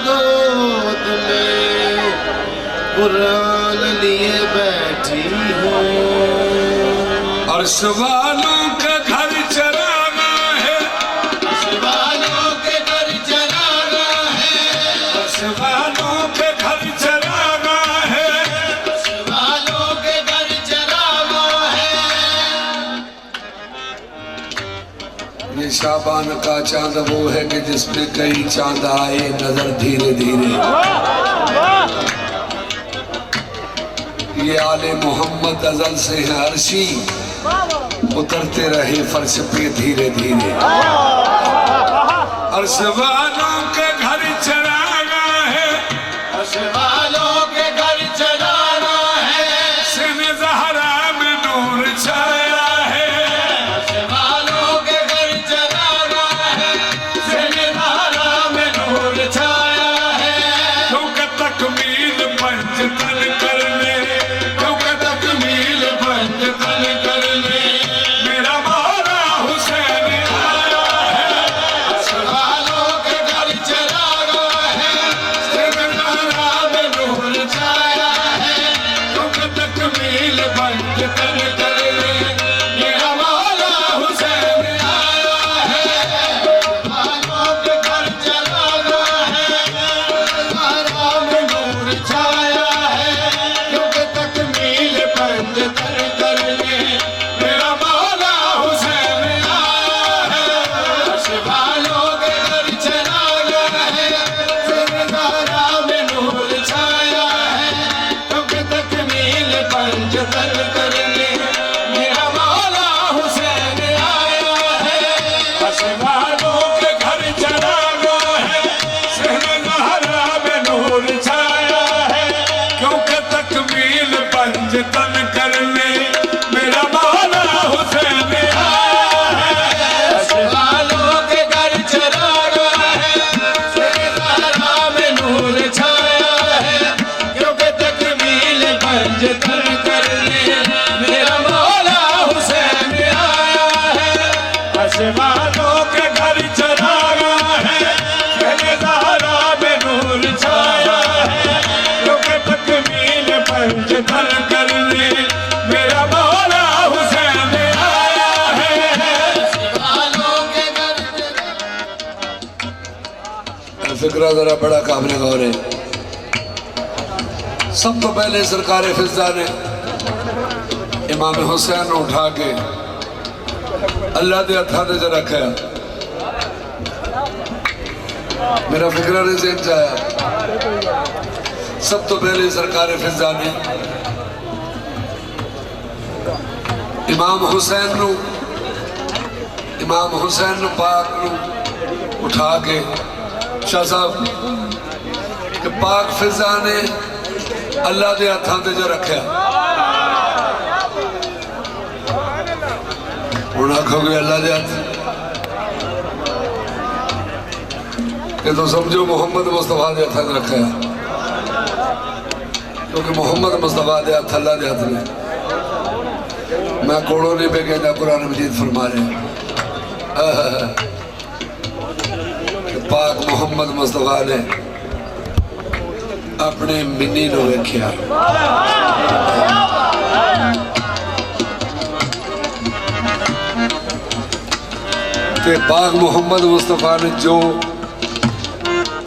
गोद में कुरान लिए बैठी है। अर्श वालों का घर चराना है, अर्श वालों के घर चराना है, अर्श वालों के घर चराना है। अर्श वालों के घर चराना है। ये शाबान का चांद वो है कि जिसमें कई चांद आए नजर धीरे धीरे। ये आले मोहम्मद अजल से है अर्शी, उतरते रहे फर्श पे धीरे धीरे। अर्श वालों के घर चराना है, अर्श वालों के घर चराना है। सिने ज़हरा में नूर छाया है। अर्श वालों के घर चराना है, सिने ज़हरा में नूर छाया है। क्योंकि तकमील पंचतन करने, क्योंकि तकमील पंचतन करने मेरा मौला हुसैन आया है। अर्श वालों के घर चराना है, सिने ज़हरा में नूर छाया है। क्योंकि तकमील पंचतन करने मेरा मौला हुसैन आया है। वालों के घर चराना है, ज़हरा में नूर छाया है। क्योंकि तकमील पंचतन करने मेरा मौला हुसैन आया है। अर्श वालों के घर चराना है, ज़हरा में नूर छाया है। क्योंकि तकमील पंचतन करने मेरा मौला हुसैन आया है। अर्श वालों के घर चराना है, सिने ज़हरा में नूर छाया है। क्योंकि तकमील पंचतन करने मेरा मौला हुसैन आया है। अर्श वालों के घर चराना है, ज़हरा में नूर छाया है। क्योंकि तकमील पंचतन करने मेरा मौला हुसैन आया है। अर्श वालों के घर चराना है, सिने ज़हरा में नूर छाया है। क्योंकि तकमील पंचतन करने मेरा मौला हुसैन आया है। अर्श वालों के घर फिक्रा जरा बड़ा काबिल गौर है। सब तो पहले सरकार फिजा ने इमाम हुसैन को उठा के अल्लाह के हथा च रखा। मेरा फिक्रा ने जेन च आया। सब तो पहले सरकार फिजा ने इमाम हुसैन पाक नू उठा के शाह साहब कि पाक फिजा ने अल्लाह के हथा च रखा। हूँ आखोगे अल्लाह के हथ, ये तो समझो मोहम्मद मुस्तफा के हथा च रखा, क्योंकि मोहम्मद मुस्तफा के हथ अल्लाह के हथ ने। मैं कोड़ो नहीं पे कहता, कुरान मजीद फरमा रहे हैं पाक मोहम्मद मुस्तफा ने अपने मिनी को वेख्या। ते पाक मोहम्मद मुस्तफा ने जो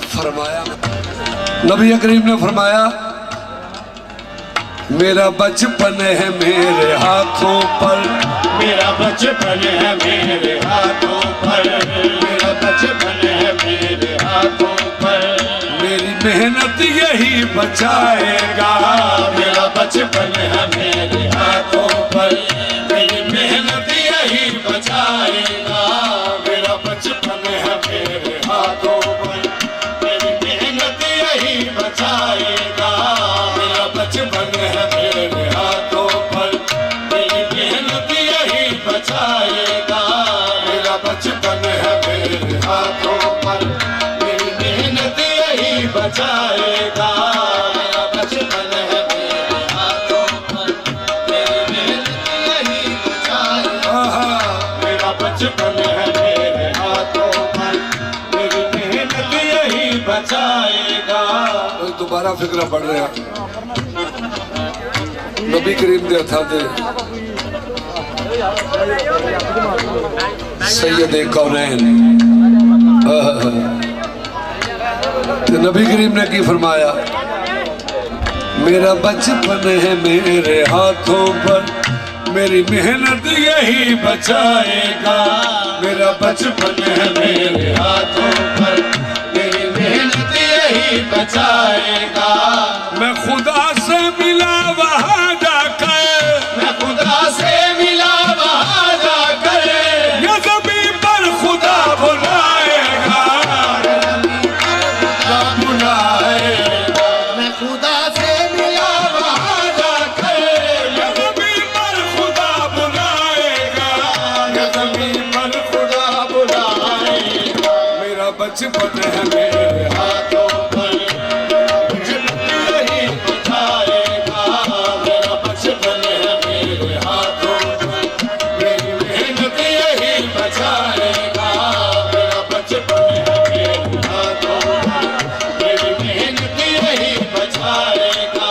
फरमाया नबी करीम ने फरमाया मेरा बचपन है मेरे हाथों पर, मेरा बचपन है मेरे हाथों पर, मेरा बचपन है मेरे हाथों पर, मेरी मेहनत यही बचाएगा। मेरा बचपन है मेरे हाथों पर, मेरी मेहनत यही बचाएगा। मेरा बचपन है मेरे हाथों पर, मेरी मेहनत यही बचाएगा। मेरा बचपन है मेरे हाथों पर, मेरी मेहनत यही बचाएगा। मेरा बचपन है मेरे हाथों पर, मेरी मेहनत यही बचाएगा। मेरा बचपन है मेरे हाथों पर, मेरी मेहनत यही बचाएगा। मेरा बचपन है मेरे हाथों पर, मेरी मेहनत यही बचाएगा। दोबारा फिक्र पड़ रहा नबी करीम के हथा से सैयद कौनैन नबी करीम ने की फरमाया मेरा बचपन है मेरे हाथों पर, मेरी मेहनत यही बचाएगा। मेरा बचपन है मेरे हाथों पर, मेरी मेहनत यही बचाएगा। मैं खुदा से मिला वहां जाकर, मैं खुदा से मिला वहां जाकर, ये ज़मीन पर खुदा बुलाएगा, बुलाएगा। मैं खुदा से मिला वहां जाकर, ये ज़मीन पर खुदा बुलाएगा, ये ज़मीन पर खुदा बुलाएगा। मेरा बचपन है मेरे हाथों पर यही बचाएगा। मेरा बचपन है मेरे हाथों पर, मेरी मेहनत यही बचाएगा। मेरा बचपन है मेरे हाथों पर, मेरी मेहनत यही बचाएगा।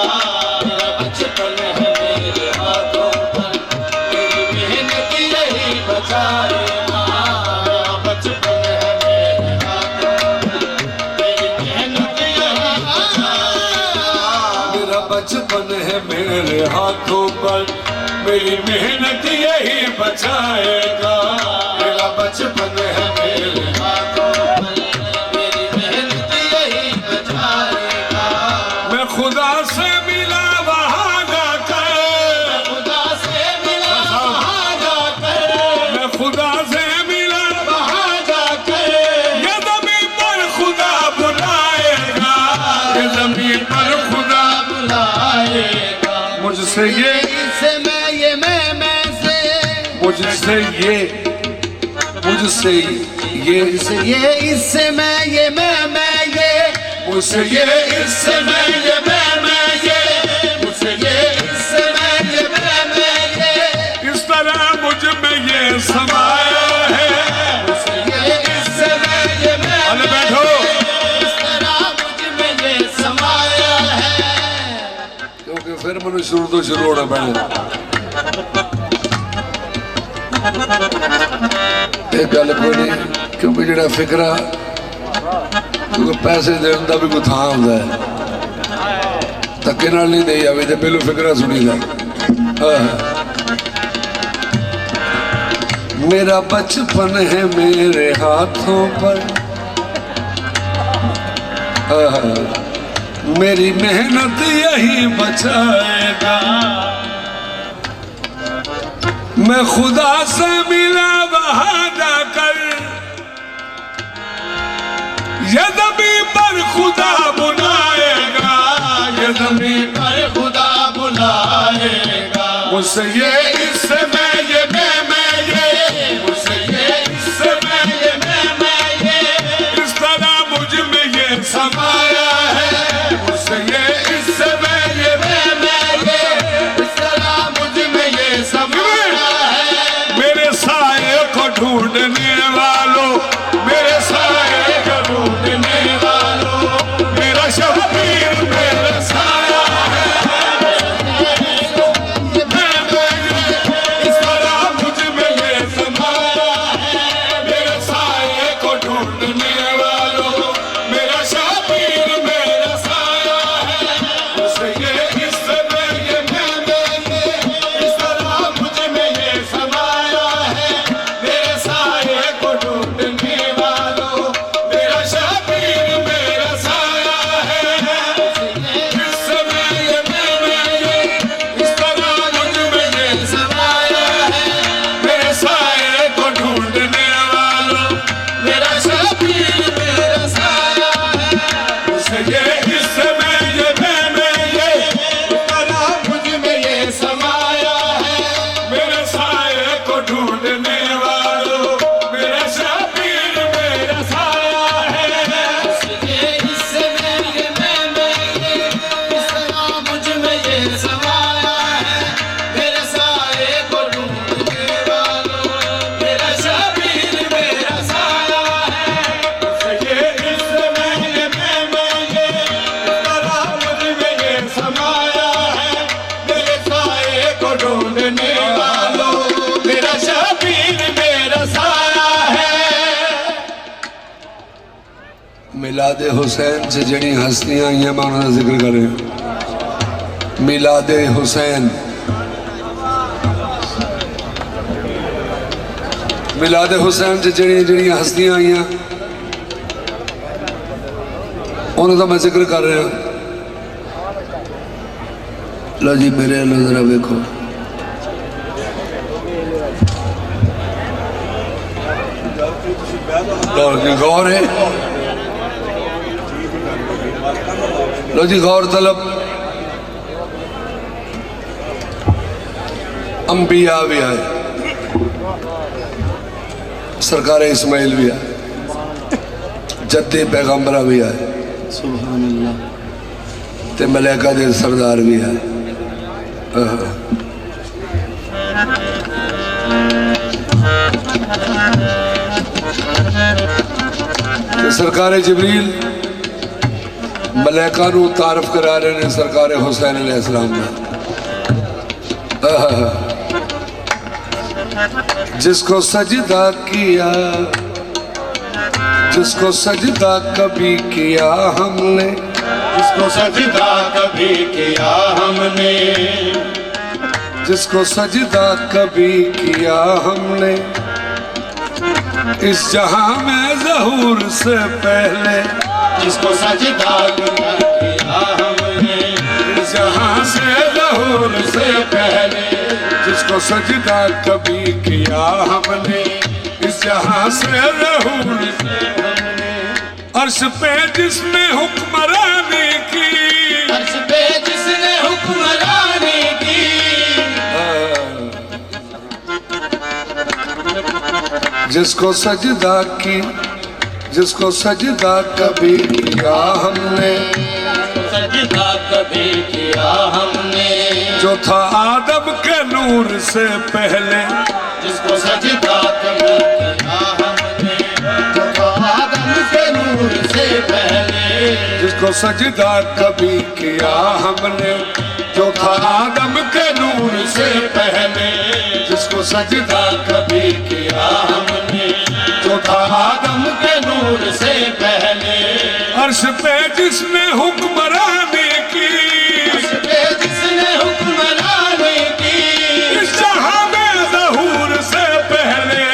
मेरा बचपन है मेरे हाथों पर, मेरी मेहनत यही बचाएगा। मेरा बचपन है मेरे हाथों पर, मेरी मेहनत यही बचाएगा। मेरा बचपन है मेरे हाथों पर, मेरी मेहनत यही बचाएगा। मेरा बचपन है मेरे हाथों पर, मेरी मेहनत यही बचाएगा। मैं खुदा से मिला वहां जाकर, खुदा से मिला वहां जाकर, मैं खुदा से मिला वहां जाकर, ये ज़मीन पर खुदा बुलाएगा, ये ज़मीन पर खुदा बुलाएगा। मुझसे ये इससे मैं ये मैं से, मुझसे ये मुझसे ये इससे मैं ये मैं ये, मुझसे ये इससे मैं ये मैं ये, मुझसे ये इससे मैं ये मैं ये, इस तरह मुझ में ये समाया है। मुझसे ये इससे मैं ये अरे बैठो इस तरह मुझ में ये समाया है। क्योंकि फिर मैंने शुरू तो शुरू होना पैना एक गल कोई नहीं क्योंकि जरा फिक्रा क्योंकि पैसे देने का भी कोई थां होंदा है धक्के नाल नहीं दे जावे ते पहलू फिक्रा सुनी दा मेरा बचपन है मेरे हाथों पर मेरी मेहनत यही बचाएगा मैं खुदा से मिला वहां जाकर ये ज़मीन पर खुदा बुलाएगा ये ज़मीन पर खुदा बुलाएगा। मुझसे ये इससे मैं ये ये मुझसे ये इससे मैं ये इस तरह मुझ में ये समाया है मुझसे ये इससे मैं ये इस तरह मुझ में ये समाया है। मेरे साए को ढूंढने वालों मेरे साए को ढूंढने वालों मेरा शबीर मेरा साया है इस मिलाद हुसैन से जड़ी हस्तियां आई हैं मैं उन्होंने जिक्र कर रहा मिलाद हुसैन मिलाद हुसैन से जड़ी जड़ी हस्तियां आई हैं उन्होंने तो मैं जिक्र कर रहा। लो जी मेरे लो जरा देखो गौर है। लो जी गौर तलब अंबिया भी आए सरकार इस्माइल भी आए जद्दे पैगंबरा भी आए सुभान अल्लाह ते मलैका दे सरदार भी आए। सरकार जिबरील मलैका नू तारफ करा रहे हैं सरकार हुसैन अलैहिस्सलाम ने जिसको सजदा किया जिसको सजदा कभी किया हमने जिसको सजदा कभी किया हमने जिसको सजदा कभी किया हमने इस जहां में ज़हूर से पहले जिसको सजदा किया हमने इस जहां से ज़हूर से पहले जिसको सजदा कभी किया हमने इस जहां से ज़हूर से अर्श पे जिसने हुक्मरानी की अर्श पे जिसने हुक्मरानी की जिसको सजदा की जिसको सजदा कभी किया हमने सजदा कभी किया हमने जो था आदम के नूर से पहले जिसको सजदा कभी किया हमने जो था आदम के नूर से पहले जिसको सजदा कभी किया हमने जो था आदम के नूर से पहले जिसको सजदा कभी किया हमने जो था आदम के नूर से पहले अर्श पे जिसने हुक्मरानी की अर्श पे जिसने हुक्मरानी की इस जहां में ज़हूर से पहले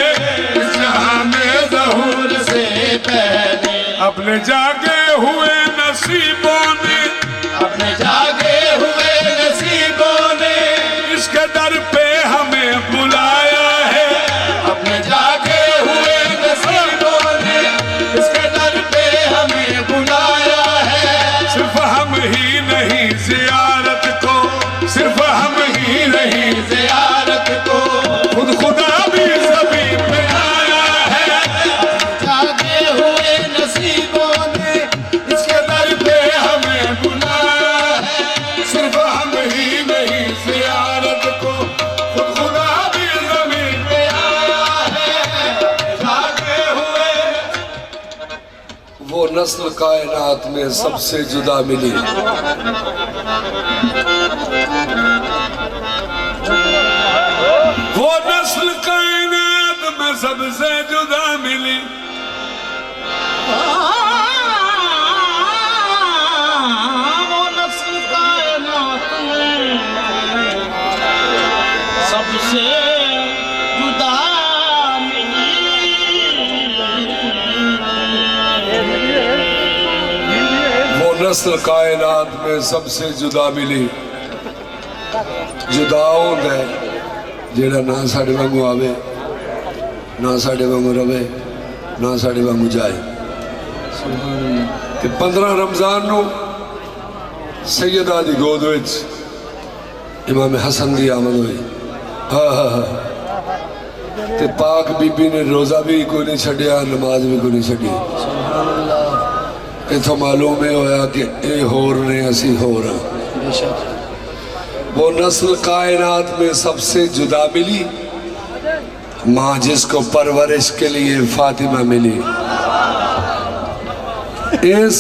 इस जहां में ज़हूर से पहले अपने जागे हुए नसीबों ने अपने जागे हुए नसीबों ने इसके दर पे हमें बुलाया है अपने जागे हुए नसीबों ने इसके दर पे हमें बुलाया है सिर्फ हम ही नहीं जियारत को सिर्फ हम ही नहीं ज़ियारत को खुद खुदा भी ज़मीन पे आया है जागे हुए नसीबों ने इसके दर पे हमें बुलाया है सिर्फ हम ही नहीं जियारत को खुद खुदा भी ज़मीन पे आया है जागे हुए वो नस्ल कायनात में सबसे जुदा मिली वो नस्ल कायनात में सबसे जुदा मिली वो नस्ल कायनात में सबसे जुदा वो नस्ल कायनात में सबसे जुदा मिली जुदा होंदा है जेड़ा ना साडे वांगू आवे ना साडे वांगू रवे ना साडे वांगू जाए। 15 रमजान नू सैयदा दी गोद विच इमाम हसन दी आमद हुई ते पाक बीबी ने रोज़ा भी कोई नहीं छड़िया नमाज भी कोई नहीं छड़ी। इथों मालूम ये होया कि ये होर ने असी होर हाँ। वो नस्ल कायनात में सबसे जुदा मिली माँ जिसको परवरिश के लिए फातिमा मिली। इस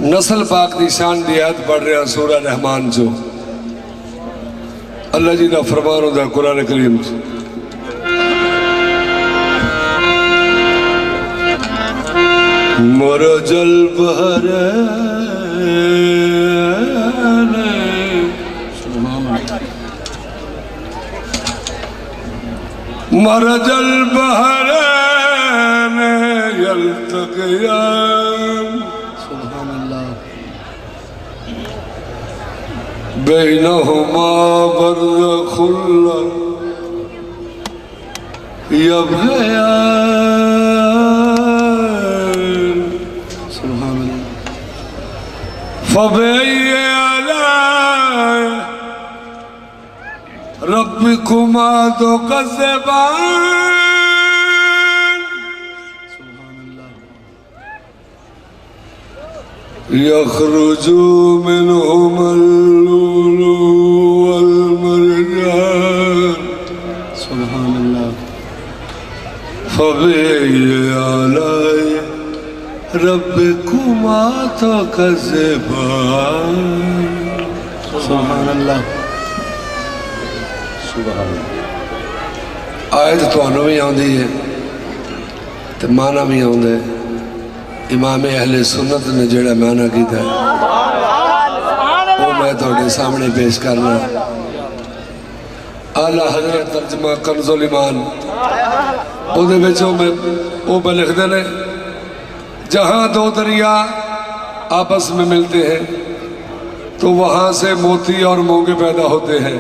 नस्ल पाक की शान दी आयत पढ़ रहा सूरह रहमान जो अल्लाह जी का फरमान होता कुरान करीम च मरजल बहरे मरजल बहरैन यल्तक़ियान बैनहुमा बरज़ख़ुल यबग़ियान फ़बिअय्यि आलाइ रब्बिकुमा तुकज़्ज़िबान यख़रुजु मिनहुमल लुलु वल मरजान फ़बिअय्यि आलाइ रब्बिकुमा तुकज़्ज़िबान। आयत तुहानू भी आउंदी है ते माना भी आउंदा है। इमाम अहले सुन्नत ने जेड़ा माना कीता है वो मैं तुहाडे सामने पेश करना। आला हज़रत तर्जमा कंज़ुल ईमान ਉਹਦੇ ਵਿੱਚ ਉਹ लिखते हैं जहाँ दो दरिया आपस में मिलते हैं तो वहाँ से मोती और मोंगे पैदा होते हैं।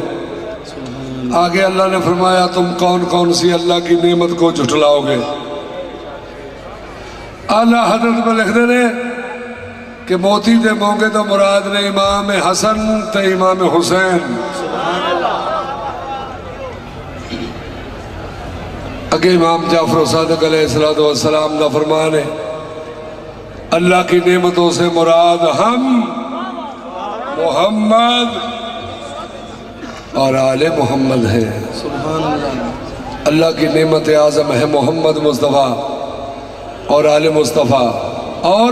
आगे अल्लाह ने फरमाया तुम कौन कौन सी अल्लाह की नेमत को झुठलाओगे। आला हज़रत में लिखते हैं कि मोती दे मोंगे तो मुराद ने इमाम हसन ते इमाम हुसैन। अगे इमाम जाफर सादिक अलैहिस्सलाम का फरमान है अल्लाह की नेमतों से मुराद हम मोहम्मद और आले मोहम्मद है। अल्लाह की नेमत आज़म है मोहम्मद मुस्तफ़ा और आले मुस्तफ़ा और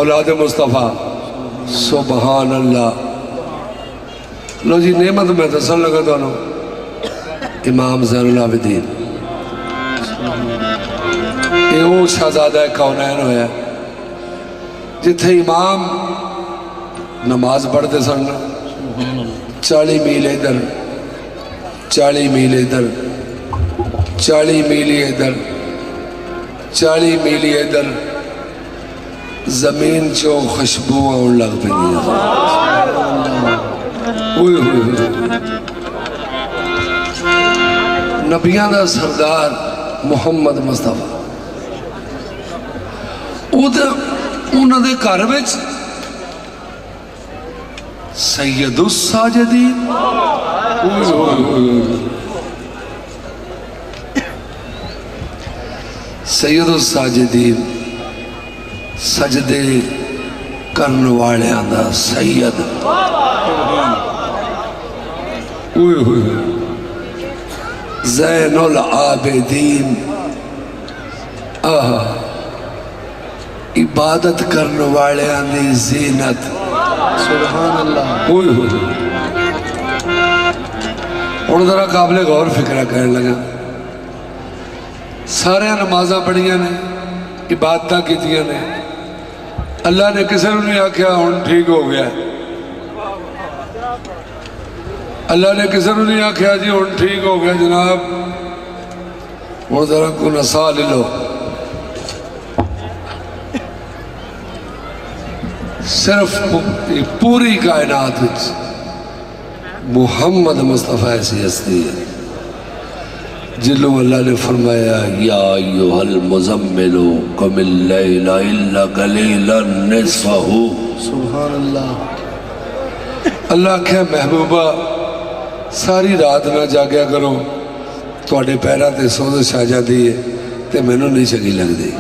औलाद मुस्तफ़ा। सुबहान अल्लाह। लो जी नेमत में दसन लगा दोनों इमाम ज़ैनुल आबिदीन ये वो शहजादा कौनैन होया जिथे इमाम नमाज पढ़ते सन 40 मील इधर 40 मील इधर 40 मील इधर 40 मील इधर जमीन चो खुशबू आने लग पी। नबियां दा सरदार मुहम्मद मुस्तफा उन्होंने घर में सैयदुस साजिदीन सैयदुस साजिदीन सजदे करन वालियां दा सैयद ज़ैनुल आबिदीन इबादत करने वाले दी ज़ीनत। सुभान अल्लाह। हुण जरा काबिल गौर फिक्रा कहन लगा सारे नमाज़ां पढ़ियां ने इबादतां कीतियां ने अल्लाह ने किसी को नहीं आख्या हुण ठीक हो गया। अल्लाह ने किसी को नहीं आख्या जी हुण ठीक हो गया जनाब हुण जरा को नसा ले लो। सिर्फ पूरी कायनात मुहम्मद मुस्तफ़ा ऐसी हस्ती है जिल्लू अल्लाह ने फरमाया या अय्युहल मुज़म्मिलु क़ुमिल लैला इल्ला क़लीलन निस्फ़हु। सुभान अल्लाह। अल्लाह क्या महबूबा सारी रात ना जागया करो तुहाडे पैरां ते सोज़श आ जाती है तो मैनू नहीं चंगी लगती।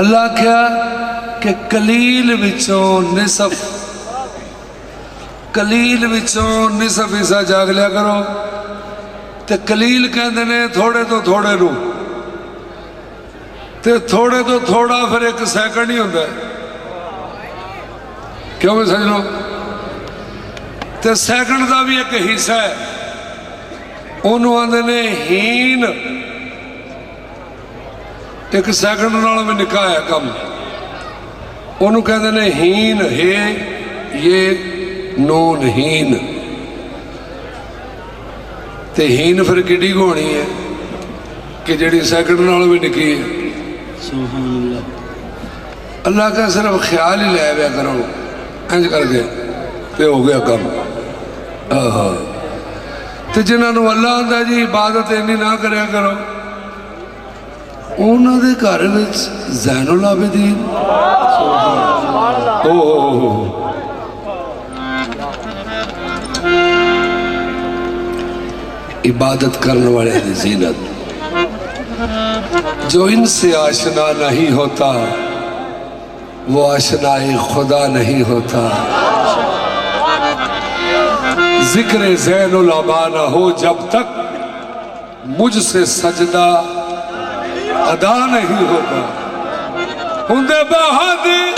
अल्लाह क्या कि कलील विचों निसफ हिस्सा जाग लिया करो। तो कलील कहते ने थोड़े तो थोड़े नू ते थोड़े तो थोड़ा फिर एक सैकंड ही होंदा है। क्यों भी सजनो ते सैकंड का भी एक हिस्सा है उन्होंने आंदे ने हीन एक सैकंड नालों भी निका है कम। उन्होंने कहते ने हीन है ये नून हीन, ते हीन फिर किड्डी होनी है कि जिहड़ी सैकंड नालों भी निकी है। अल्लाह का सिर्फ ख्याल ही लै लिया करो इंज करके ते हो गया कम। तो जिन्होंने अल्लाह आंदा जी इबादत इन्नी ना करया करो, उन्होंने घर में ज़ैनुल आबिदीन इबादत करने वाले की जीनत। जो इनसे आशना नहीं होता वो आशनाए खुदा नहीं होता। जिक्र ज़ैनुल आबा ना हो जब तक मुझसे सजदा अदा नहीं होता। हुंदे बहादुर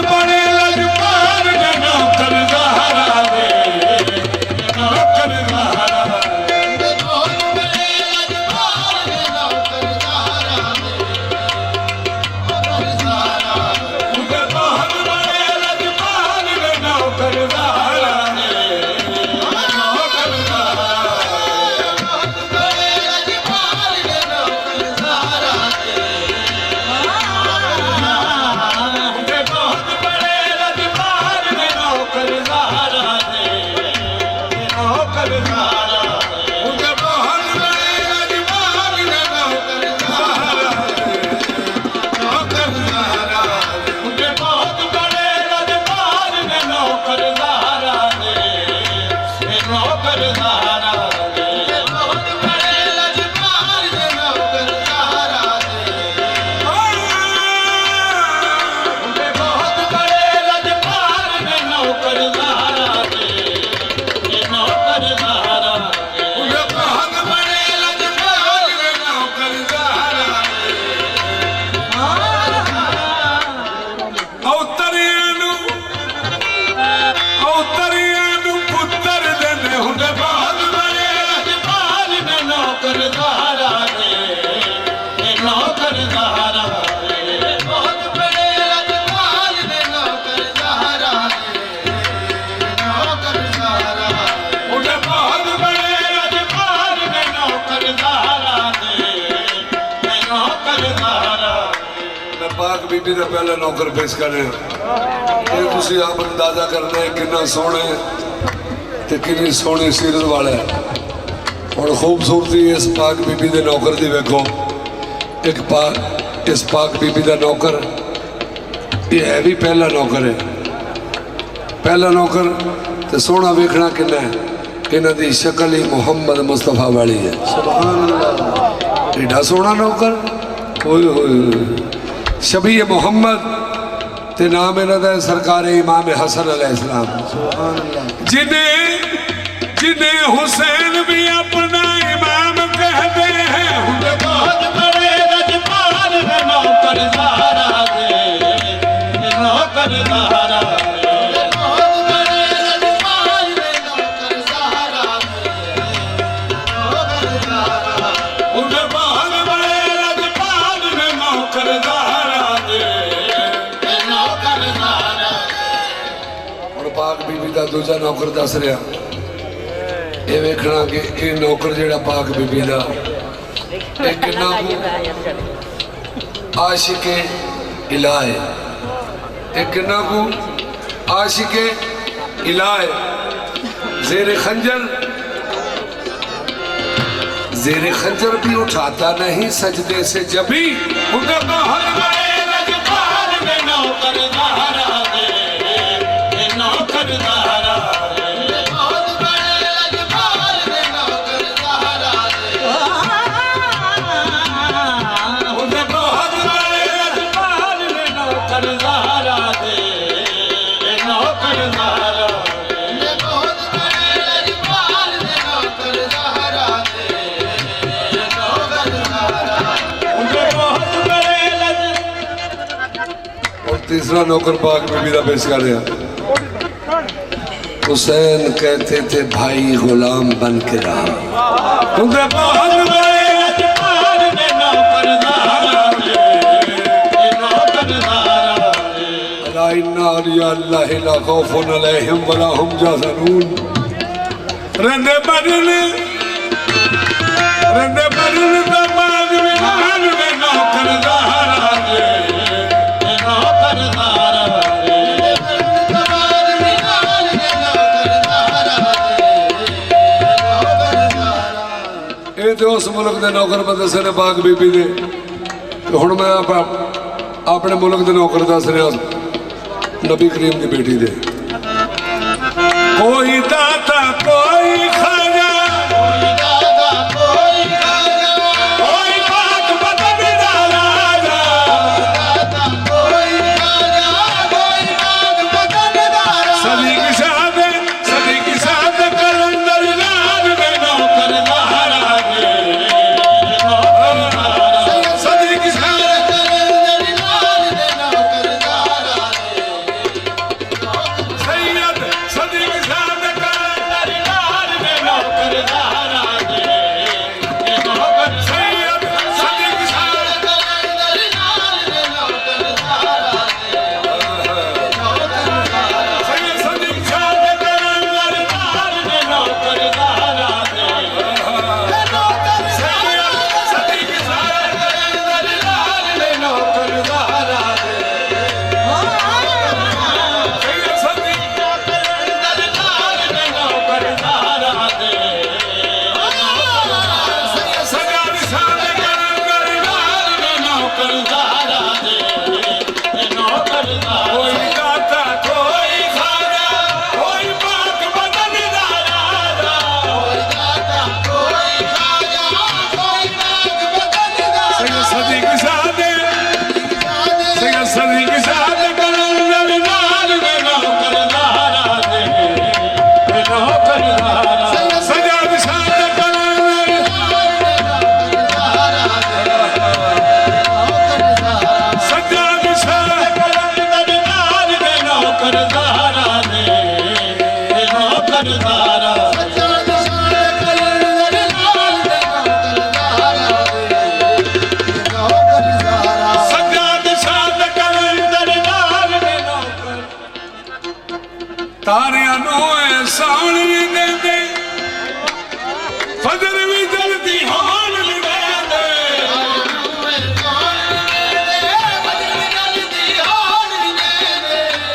बड़े लजपाल ने नौकर ज़हरा दे, नौकर ज़हरा दे, बड़े लजपाल ने नौकर ज़हरा दे, नौकर ज़हरा दे, बड़े लजपाल ने नौकर ज़हरा दे, नौकर ज़हरा दे, बड़े लजपाल ने नौकर ज़हरा दे, पाक बीबी का पहला नौकर पेश कर रहे हो। ये तुसी आप अंदाजा करना है कितना सोहना है ते कितनी सोहनी सीरत वाला है। और खूबसूरती इस पाक बीबी के नौकर की वेखो। एक इस पाक बीबी का नौकर ये है भी पहला नौकर है। पहला नौकर तो सोहना वेखना कितना है, इन्हों की शक्ल ही मुहम्मद मुस्तफा वाली है। सुभान अल्लाह, एडा सोहना नौकर। ओए होए शबी मोहम्मद ते नाम इन्हों का सरकार इमाम हसन अलैहिस्सलाम। जिन्हें जिन्हें हुसैन भी अपना इमाम कहते हैं। बहुत बड़े लजपाल ने नौकर ज़हरा दे, नौकर ज़हरा दे, बहुत बड़े लजपाल ने नौकर ज़हरा दे, नौकर ज़हरा दे, बहुत बड़े लजपाल ने नौकर ज़हरा दे, नौकर ज़हरा दे। और पाक बीबी का दूजा नौकर दस रहा ये वेखना कि ये नौकर जेड़ा पाक बीबी का एक आशिके इलाह है, एक आशिके इलाह है। ज़ेर खंजर भी उठाता नहीं सजदे से जबी। उनके बहुत बड़े लजपाल ने नौकर ज़हरा दे, नौकर ज़हरा दे, बहुत बड़े लजपाल ने नौकर ज़हरा दे, उनके बहुत बड़े लजपाल ने नौकर ज़हरा दे, नौकर ज़हरा दे, बहुत बड़े लजपाल ने नौकर ज़हरा दे, नौकर ज़हरा दे, उनके बहुत बड़े लज। और तीसरा नौकर पाक बीबी का पेश कर रहा हुसैन कहते थे भाई गुलाम बन के रहा। उनके बहुत बड़े अजपार ने नौकरदारा रे, नौकरदारा रे। अला इन्ना औलिया अल्लाह ला खौफुन अलैहिम वला हुम यहज़नून। रंदे बदल दमाग में हाल में नौकरदारा रे, नौकरदारा रे। दमाग में हाल में नौकरदारा रे, नौकरदारा। ये तो उस मुल्क के नौकर बदसे ने पाक बीबी दे। तो हुण मैं अपने मुल्क के नौकर दस रहा नबी करीम की बेटी दे। कोई दाता कोई खाजा, कोई दाता कोई खाजा, कोई पाक बदन दा राजा। दाता कोई खाजा, कोई पाक बदन दा राजा। सदी की साथ कलंदर लाल में नौकरदारा रे, नौकरदारा। सदी की साथ कलंदर लाल में नौकरदारा रे। सैयद सदी की साथ कलंदर लाल में नौकरदारा रे, नौकर। सैयद सदी की साथ कलंदर लाल में नौकरदारा रे, नौकरदारा। सैयद सदी की साथ कलंदर लाल में नौकरदारा रे, नौकर। सैयद सदी की साथ कलंदर लाल में नौकरदारा रे, सैयद सदी की साथ कलंदर लाल में नौकरदारा रे, सदा निशान कलंदर लाल में नौकरदारा रे, नौकरदारा। कोई दाता कोई खाजा, कोई पाक बदन दा राजा। कोई दाता कोई खाजा, कोई पाक बदन दा राजा। सैयद सदी की साथ कलंदर लाल में नौकरदारा रे, नौकरदारा। सदा निशान कलंदर लाल में नौकरदारा रे, नौकरदारा। सदा निशान कलंदर लाल में नौकरदारा रे, नौकरदारा। सदा निशान कलंदर लाल में नौकरदारा रे, नौकरदारा। सदा निशान कलंदर लाल में नौकर। तारियां नूं एहसान भी देंदे, फजर भी जल्दी हाल भी देंदे।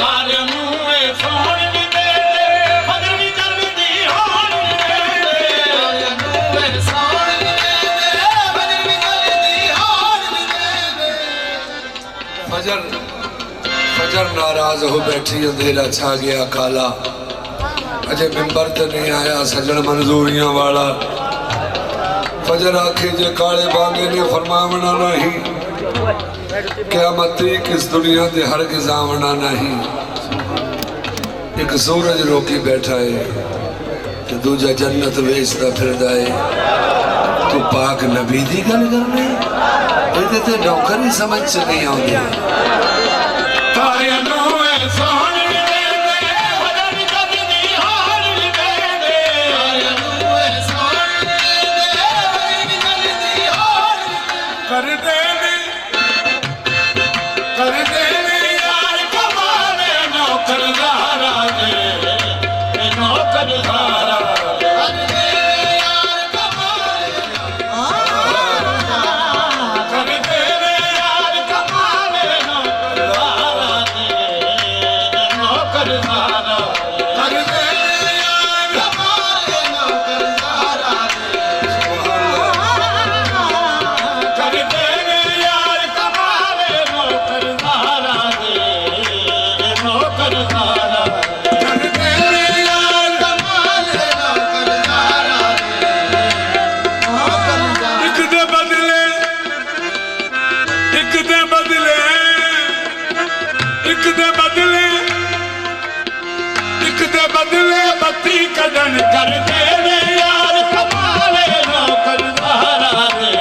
तारियां नूं एहसान भी देंदे, फजर भी जल्दी हाल भी देंदे। फजर फजर नाराज हो बैठी, अंधेरा छा गया काला। अजय मिंबर ते नहीं आया सजन मंजूरियां वाला। फजर आखे जे काले बांगे ने फरमावना नहीं, क़यामत किस दुनिया दे हर गिजावना नहीं। एक सूरज रोकी बैठा है ते दूजा जन्नत वेचता फिरदा है। तू पाक नबी दी गल करने ਇਹਦੇ ਤੇ ਨੌਕਰ ਹੀ ਸਮਝ ਚ ਨਹੀਂ ਆਉਂਦੇ। ਤਾਰਿਆਂ ਨੂੰ ਐਹਸਾਨ ਵੀ ਦੇਂਦੇ, ਫਜਰ ਵੀ ਜਲਦੀ ਹਾਲ ਵੀ ਦੇਂਦੇ। ਤਾਰਿਆਂ ਨੂੰ ਐਹਸਾਨ ਵੀ ਦੇਂਦੇ, ਫਜਰ ਵੀ ਜਲਦੀ ਹਾਲ ਵੀ ਕਰਦੇ ਨੇ ਯਾਰ ਕਮਾਲ ਨੌਕਰਦਾਰਾ ਦੇ, ਨੌਕਰਦਾਰਾ। कदन करते ने यार कमाले नौकरदारा दे,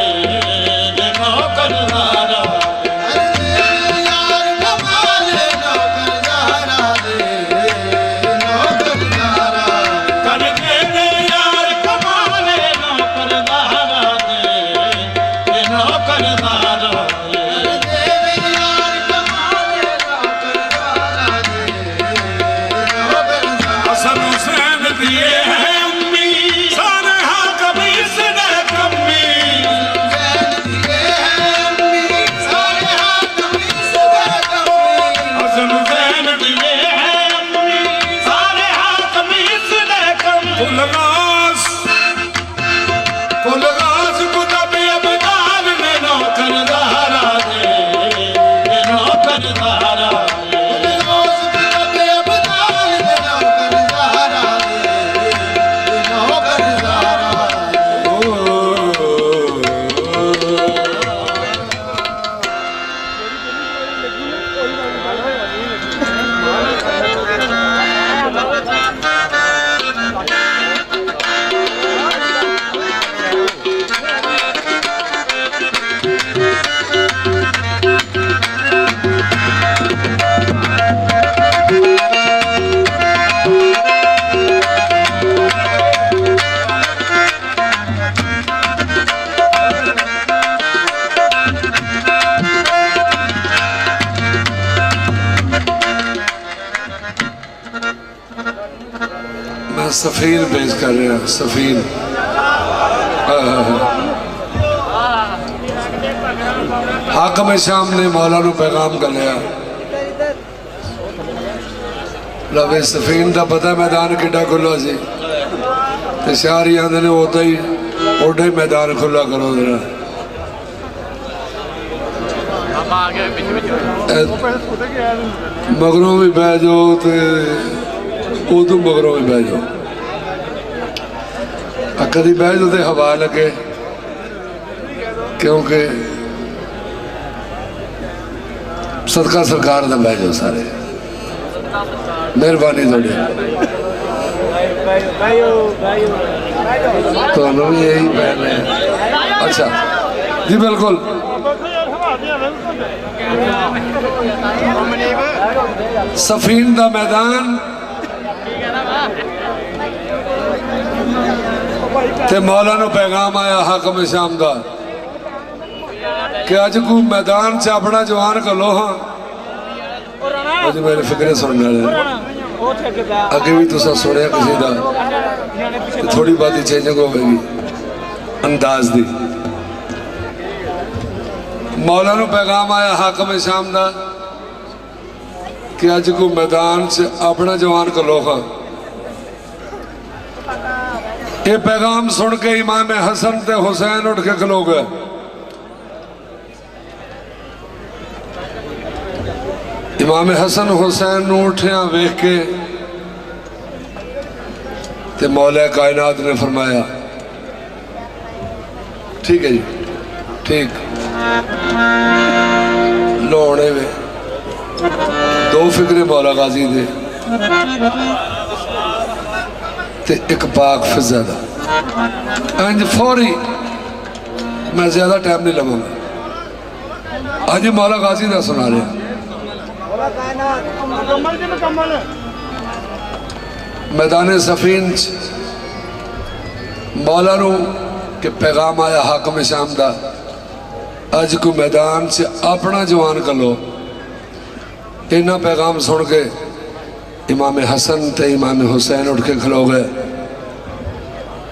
नौकरदारा यार कमाले नौकरदारा दे, नौकरदारा। मैं सफीन पेश कर रहा सफीन हाकम शाम ने मौला नू पैगाम कर लिया लवे सफीन का पता मैदान किड्डा खुला सी ते शारी आंदे ने उदा ही ओडा ही मैदान खुला करो जरा मगरों भी बह जाओ तो उदू मगरों भी बह जाओ कभी बह जाओ तो हवा लगे क्योंकि सदका सरकार का बह जाओ सारे मेहरबानी थोड़ी तो भी यही बह रहे हैं अच्छा जी बिल्कुल सफीन का मैदान ते मौला नू पैगाम आया हाकम शाम का कि अज को मैदान च अपना जवान कलो हाँ अज मेरे फिक्रे सुनने वाले अगे भी तुसा सुनिया किसी का थोड़ी बहुत ही चेंजिंग होगी अंदाज दी मौला नू पैगाम आया हाकम शाम का कि अज को मैदान च अपना जवान कलो हाँ ये पैगाम सुन के इमाम हसन ते हुसैन उठ के खलो गए इमाम हसन हुसैन उठिया वेख के ते मौला कायनात ने फरमाया ठीक है जी ठीक लोने वे दो फिक्रे मौला गाजी दे ते एक पाक फिजा दा इंज फौरी मैं ज्यादा टाइम नहीं लवांगा अज मौला गाजी का सुना रहा मैदान सफीन मौला नू के पैगाम आया हाकम शाम का अज को मैदान से अपना जवान कलो इन्ना पैगाम सुन के इमाम हसन ते इमाम हुसैन उठ के खलो गए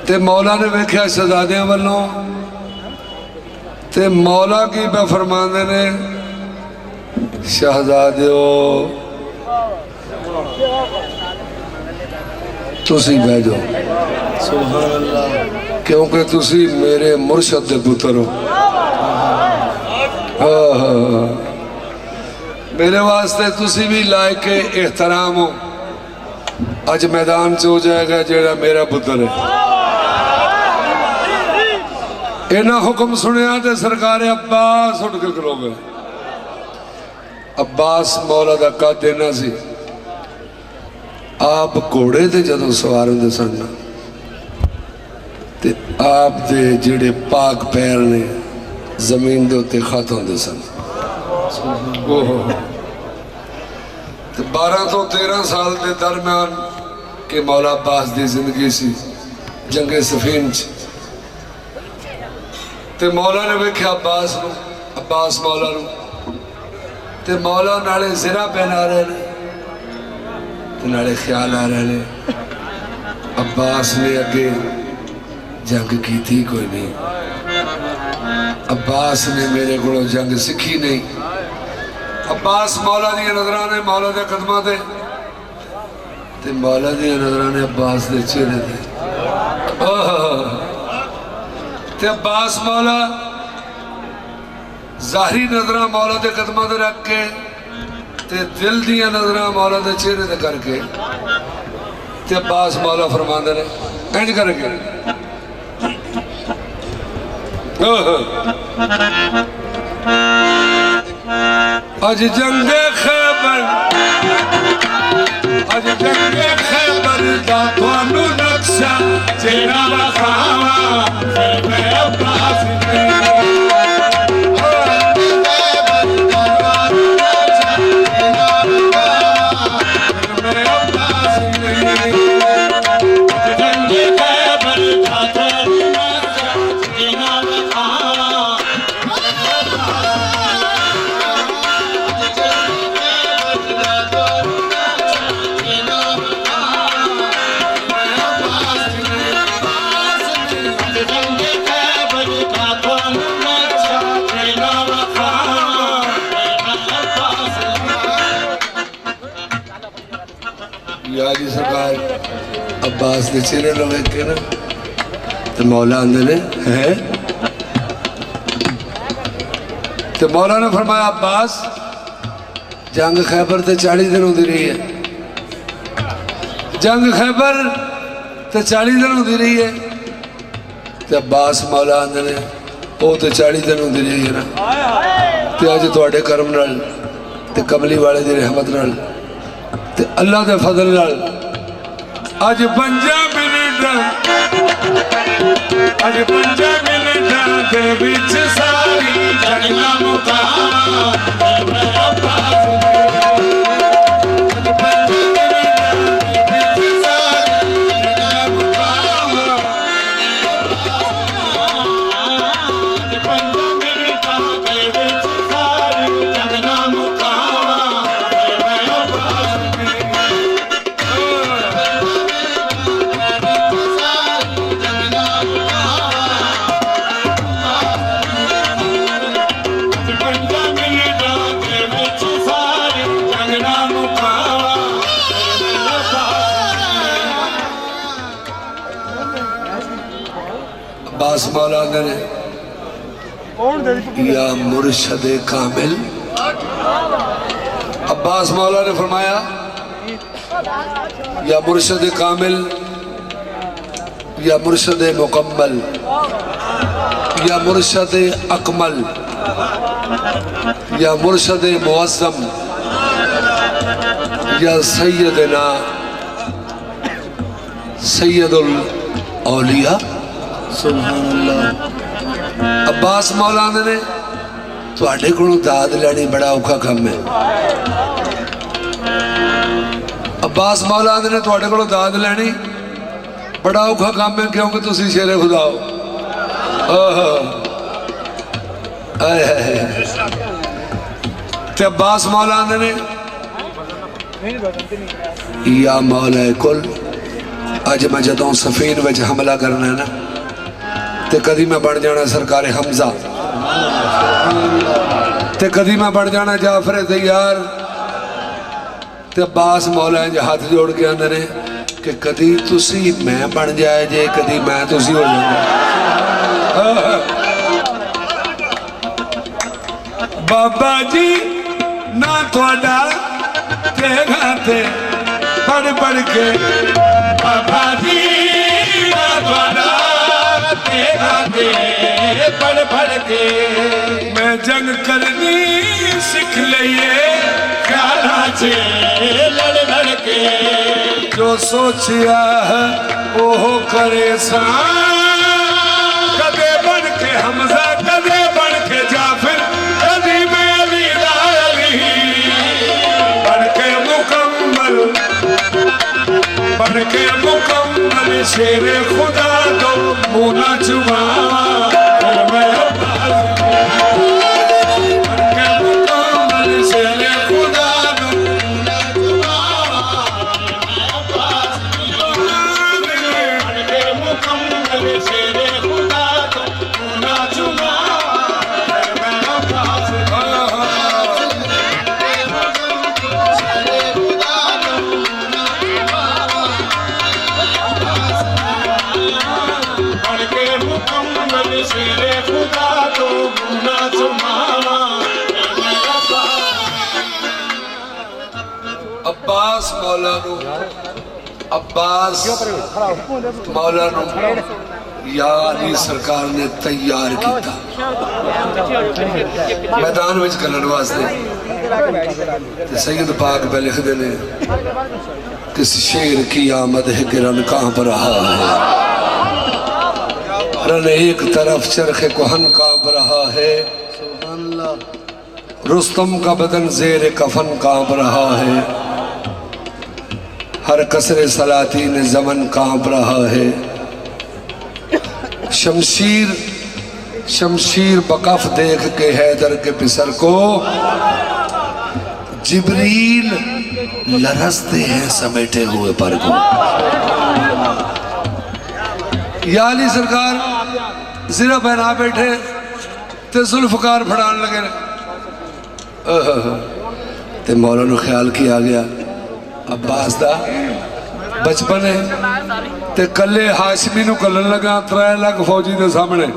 ते मौला ने वेख्या शहजादियां वालों ते मौला की पे फरमांदे ने शहजादियो तुसी बह जाओ सुभान अल्लाह क्योंकि तुसी मेरे मुर्शद दे पुत्र हो मेरे वास्ते तुसी भी लायक एहतराम हो अज मैदान च हो जाएगा जेड़ा मेरा पुत्र है इन्ना हुक्म सुनिया तो सरकार अब्बास उठ के खलो गए अब्बास मौला का कद इन्ना सी आप घोड़े ते जदों सवार होंदे सन ते आप दे जेड़े पाक पैर ने जमीन दे उत्ते खत होंदे सन 12 तो 13 साल के दरम्यान के मौला अब्बास की जिंदगी सी जंगे सफीन ते मौला ने वेख्या अब्बास मौला नू ते मौला नाले जिरा पहना रहे ने ते नाले ख्याल आ रहे ने अब्बास ने अगे जंग की थी कोई नहीं अब्बास ने मेरे को जंग सीखी नहीं अब्बास मौला दी नजरां ने मौला दे कदमां ते मौला दी नजरां ने अब्बास दे चेहरे ते अब्बास मौला जाहरी नजरां मौला दे कदमां ते रख के ते दिल दियां नजरां मौला दे चेहरे ते करके ते अब्बास मौला फरमांदे ने इंज करके अज जंगे खैबर दा तुहानू नक्शा जेड़ा वखावा फिर मैं अब्बास सरकार अब्बास के चेहरे लो वेख के ना तो मौला आंदे ने है तो मौला ने फरमाया अब्बास जंग खैबर ते 40 दिन होती रही है जंग खैबर ते 40 दिन होती रही है तो अब्बास मौला आंदे ने वो तो 40 दिन होती रही है ना तो अज तुहाडे करम नाल ते कमली वाले दी रहमत नाल ते अल्लाह दे फजल नाल अज 5 मिनट दे विच सारी जगना मुकाम अब्बास मौला ने या मुर्शद कामिल अब्बास मौला ने फरमाया या मुर्शद कामिल या मुर्शद मुकम्मल या मुर्शद अकमल या मुर्शद मुअज़्ज़म या सैयदना सैयदुल औलिया अब्बास मौला ने तुहाडे कोलों दाद लैनी बड़ा औखा काम है अब्बास मौला ने तुहाडे कोलों दाद लैनी बड़ा औखा काम है क्योंकि तुसी शेरे खुदा हो ते अब्बास मौला ने या मौला कुल अज मैं जदों सफीन विच हमला करना है ना ते कदी मैं बन जाना सरकार हमजा ते कदी मैं बन जाना जाफर तैयार ते अब्बास मौला इंज हाथ जोड़ के आंदे ने कि कदी तुसी मैं बन जाए जे कदी मैं तुसी हो जाऊंगा बाबा जी ना थोड़ा तेगा ते पढ़ पढ़ के बाबा जी ना थोड़ा पढ़ पढ़ के मैं जंग करनी सीख लिये ख्याला चे लड़ लड़ के जो सोचिया है वो करे सा कदे बन के हमजा कदे बन के जाफिर कदी मैं अली बन के मुकम्मल बन के मुकम्मल शेर खुदा दो मुना चुमा मैं बन के मुकम्मल शेर खुदा दो बन के मुकम्मल शेर खुदा दो मुना चुमा शेरे खुदा अब्बास मौला नू अब्बास मौला नू या अली सरकार ने तैयार किया मैदान में कलन वास्ते। सैयद पाक पे लिखते ने किस शेर की आमद है कि रन कांप रहा है, रन एक तरफ चरखे कोहन कांप रहा है, रुस्तम का बदन जेर कफन कांप रहा है, हर कसरे सलातीन ज़मन कांप रहा है। शमशीर शमशीर बकफ देख के हैदर के पिसर को जिब्रील लरसते हैं समेटे हुए पर को। या अली सरकार जिरा पहना बैठे ते जुल्फकार फड़ान लगे ते मौला नू ख्याल किया गया अब्बास दा बचपन है ते कले हाशमी नू कलन लगा 3 लाख फौजी दे सामने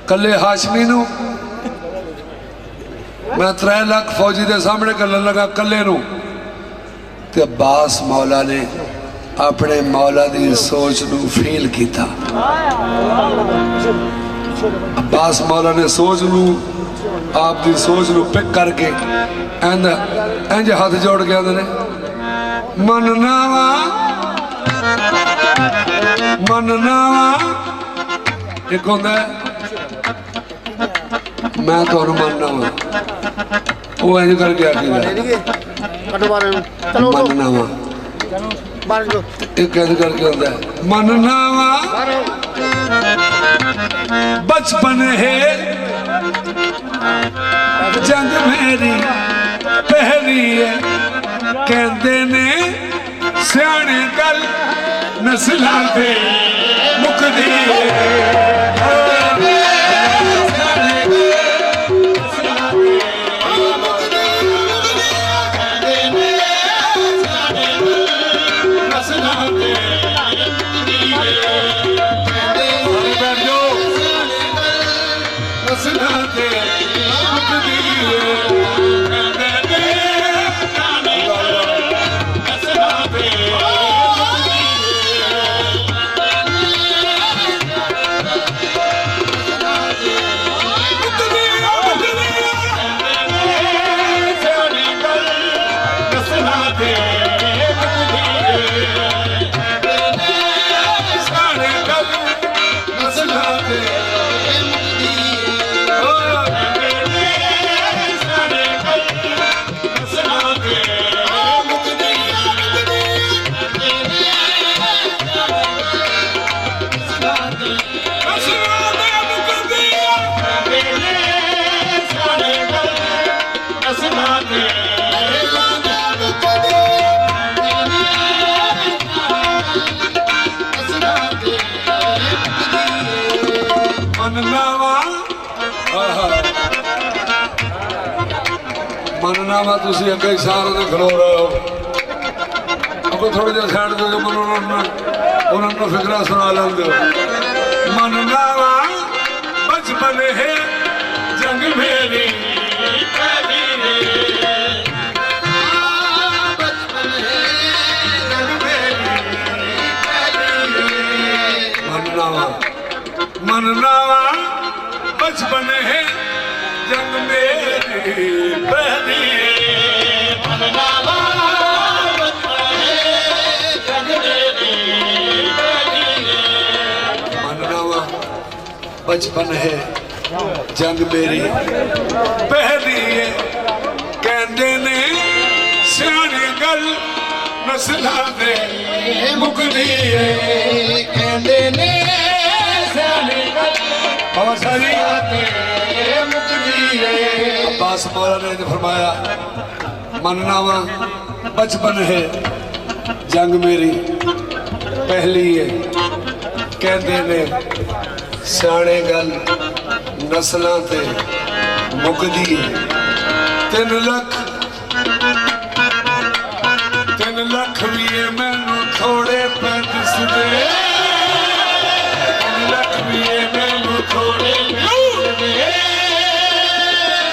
कले हाशमी नू मैं 3 लाख फौजी दे सामने कलन लगा कले नू ते अब्बास मौला ने अपने मौला दी सोच नू फील किया। अब्बास मौला ने सोच नू आप दी सोच नू पिक करके इंज हाथ जोड़ के आंदे ने मनना वा एक होंदा मैं तुहानू मनना वा वो इंज करके आखेगा मनना वा एक इंज करके होंदा मनना वा बचपन है जंग मेरी पहली है कहते ने सियाने गल नस्लां ते मुकदी मनना वा तुसी अगे इशारे ते खलो रहे हो अगो थोड़े जिहा साइड दे दो मनो उन्होंने फिक्रा सुना लेंदे मनना वा बचपन है जंग मेरी मनना वा बचपन है जंग मेरी पहली मनना वा बचपन है जंग मेरी पहली मनना वा बचपन है जंग मेरी पहली है कहते ने सियाने गल नस्लां ते मुकदी है कहते ने अब्बास मौला ने फरमाया मनना वा बचपन है जंग मेरी पहली है कहते ने सियाने गल नस्लां ते मुकदी है 3 लाख भी मैनू थोड़े पे दिसदे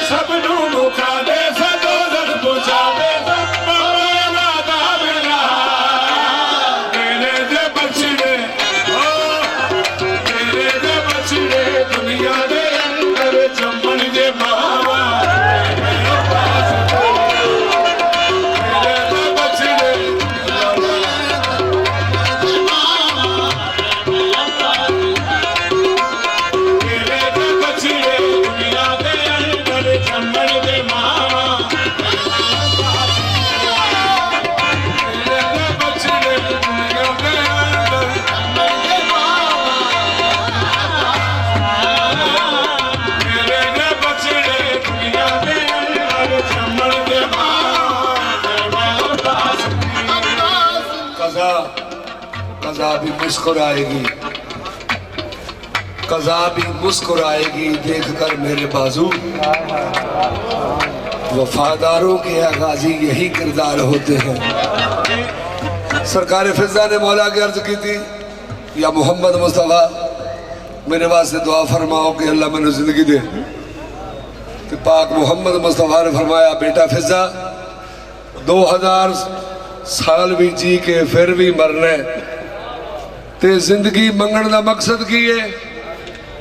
सब नू मुखा दे सदो दर पुछा दे कज़ा भी मुस्कुराएगी, कज़ा भी मुस्कुराएगी देखकर मेरे बाजू। वफादारों के गाजी यही किरदार होते हैं। सरकार फिजा ने मौला की अर्ज की थी, या मोहम्मद मुस्तफ़ा मेरे वास्ते दुआ फरमाओ कि अल्लाह मैंने जिंदगी दे। तो पाक मोहम्मद मुस्तफ़ा ने फरमाया, बेटा फिजा 2000 साल भी जी के फिर भी मरना ते जिंदगी मंगण का मकसद की है।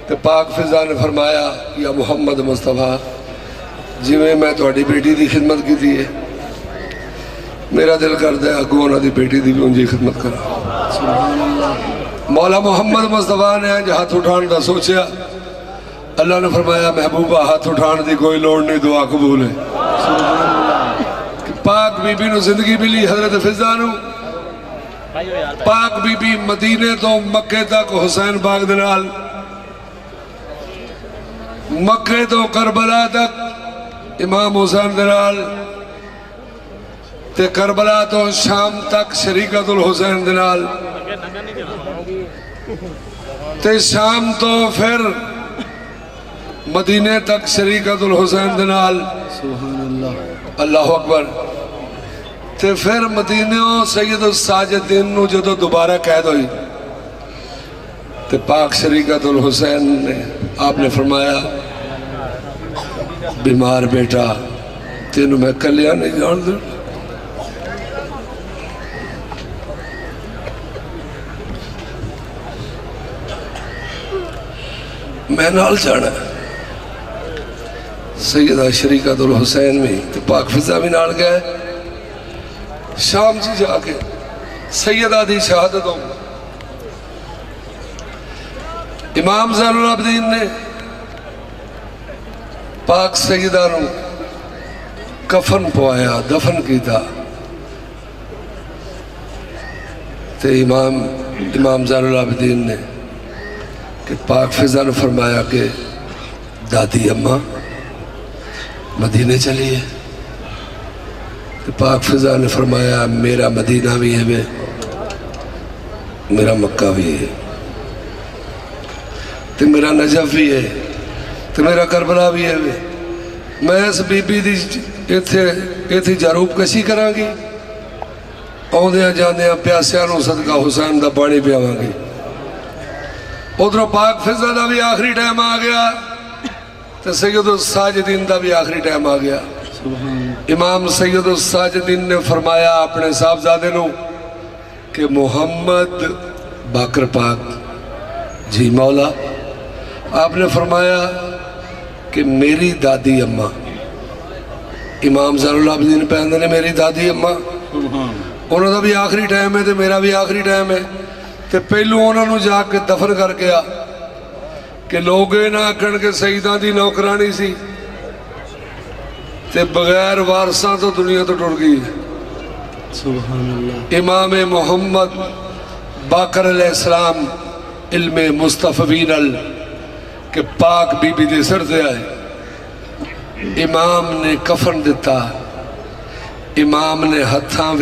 तो पाक फिजा ने फरमाया, या मोहम्मद मुस्तफ़ा जिमें मैं थोड़ी बेटी की खिदमत की है, मेरा दिल करता है अगों उन्होंने बेटी की भी उंजी खिदमत करा। मौला मोहम्मद मुस्तफ़ा ने अज हाथ उठाने का सोचा, अल्लाह ने फरमाया महबूबा हाथ उठाने की कोई लोड़ नहीं, दुआ कबूल है। पाक बीबी नूं जिंदगी मिली हजरत फिजा नूं। पाक बीबी मदीने तो मक्के तक हुसैन बाग दे नाल, मक्के तो करबला तक इमाम हुसैन दे नाल, ते करबला तो शाम तक शरीकतुल हुसैन दे नाल, ते शाम तो फिर मदीने तक शरीकतुल हुसैन दे नाल। अल्लाह अकबर। ते फिर मदीने सैयद साजिदीन नूं जदों दोबारा कैद हुई, ते पाक शरीकतुल हुसैन ने आपने फरमाया, बीमार बेटा तेनू मैं कलिया नहीं जान दूं। मैं नाल जाना। सैयदा शरीकतुल हुसैन भी तो पाक फिजा भी नाल गए। शाम जी जाके सैयदा दी शहादत हो। इमाम ज़ैनुल आबिदीन ने पाक सैयदा नूं कफन पवाया, दफन किया। ते इमाम ज़ैनुल आबिदीन ने कि पाक फिजा ने फरमाया कि दादी अम्मा मदीने चलिए। तो पाक फिजा ने फरमाया, मेरा मदीना भी है वे, मेरा मक्का भी है, तो मेरा नजफ भी है, तो मेरा करबला भी है वे। मैं इस बीबी की इत्थे जारूब कशी करांगी, आउंदियां जांदियां प्यासियां नूं सदका हुसैन दा पानी पियावांगी। उधरों पाक फिजा का भी आखिरी टाइम आ गया, तो सैयद साजिदीन का भी आखिरी टाइम आ गया। इमाम सैयद साजिदीन ने फरमाया अपने साहबजादे नूं कि मोहम्मद बाकर पाक जी मौला। आपने फरमाया कि मेरी दादी अम्मा, इमाम ज़ैनुल आबिदीन कहते ने मेरी दादी अम्मा, उन्होंने भी आखिरी टाइम है तो मेरा भी आखिरी टाइम है। तो पहलू उन्होंने जाके दफन करके आ कि लोग ये ना आखण के शहीदां दी नौकरानी सी ते बगैर वारसां तो दुनिया तो टुर गई। इमाम मोहम्मद बाकर अलैहिस्सलाम इल्मे मुस्तफवीन अल के पाक बीबी दे सिर ते आए। इमाम ने कफन दिता, इमाम ने हत्थां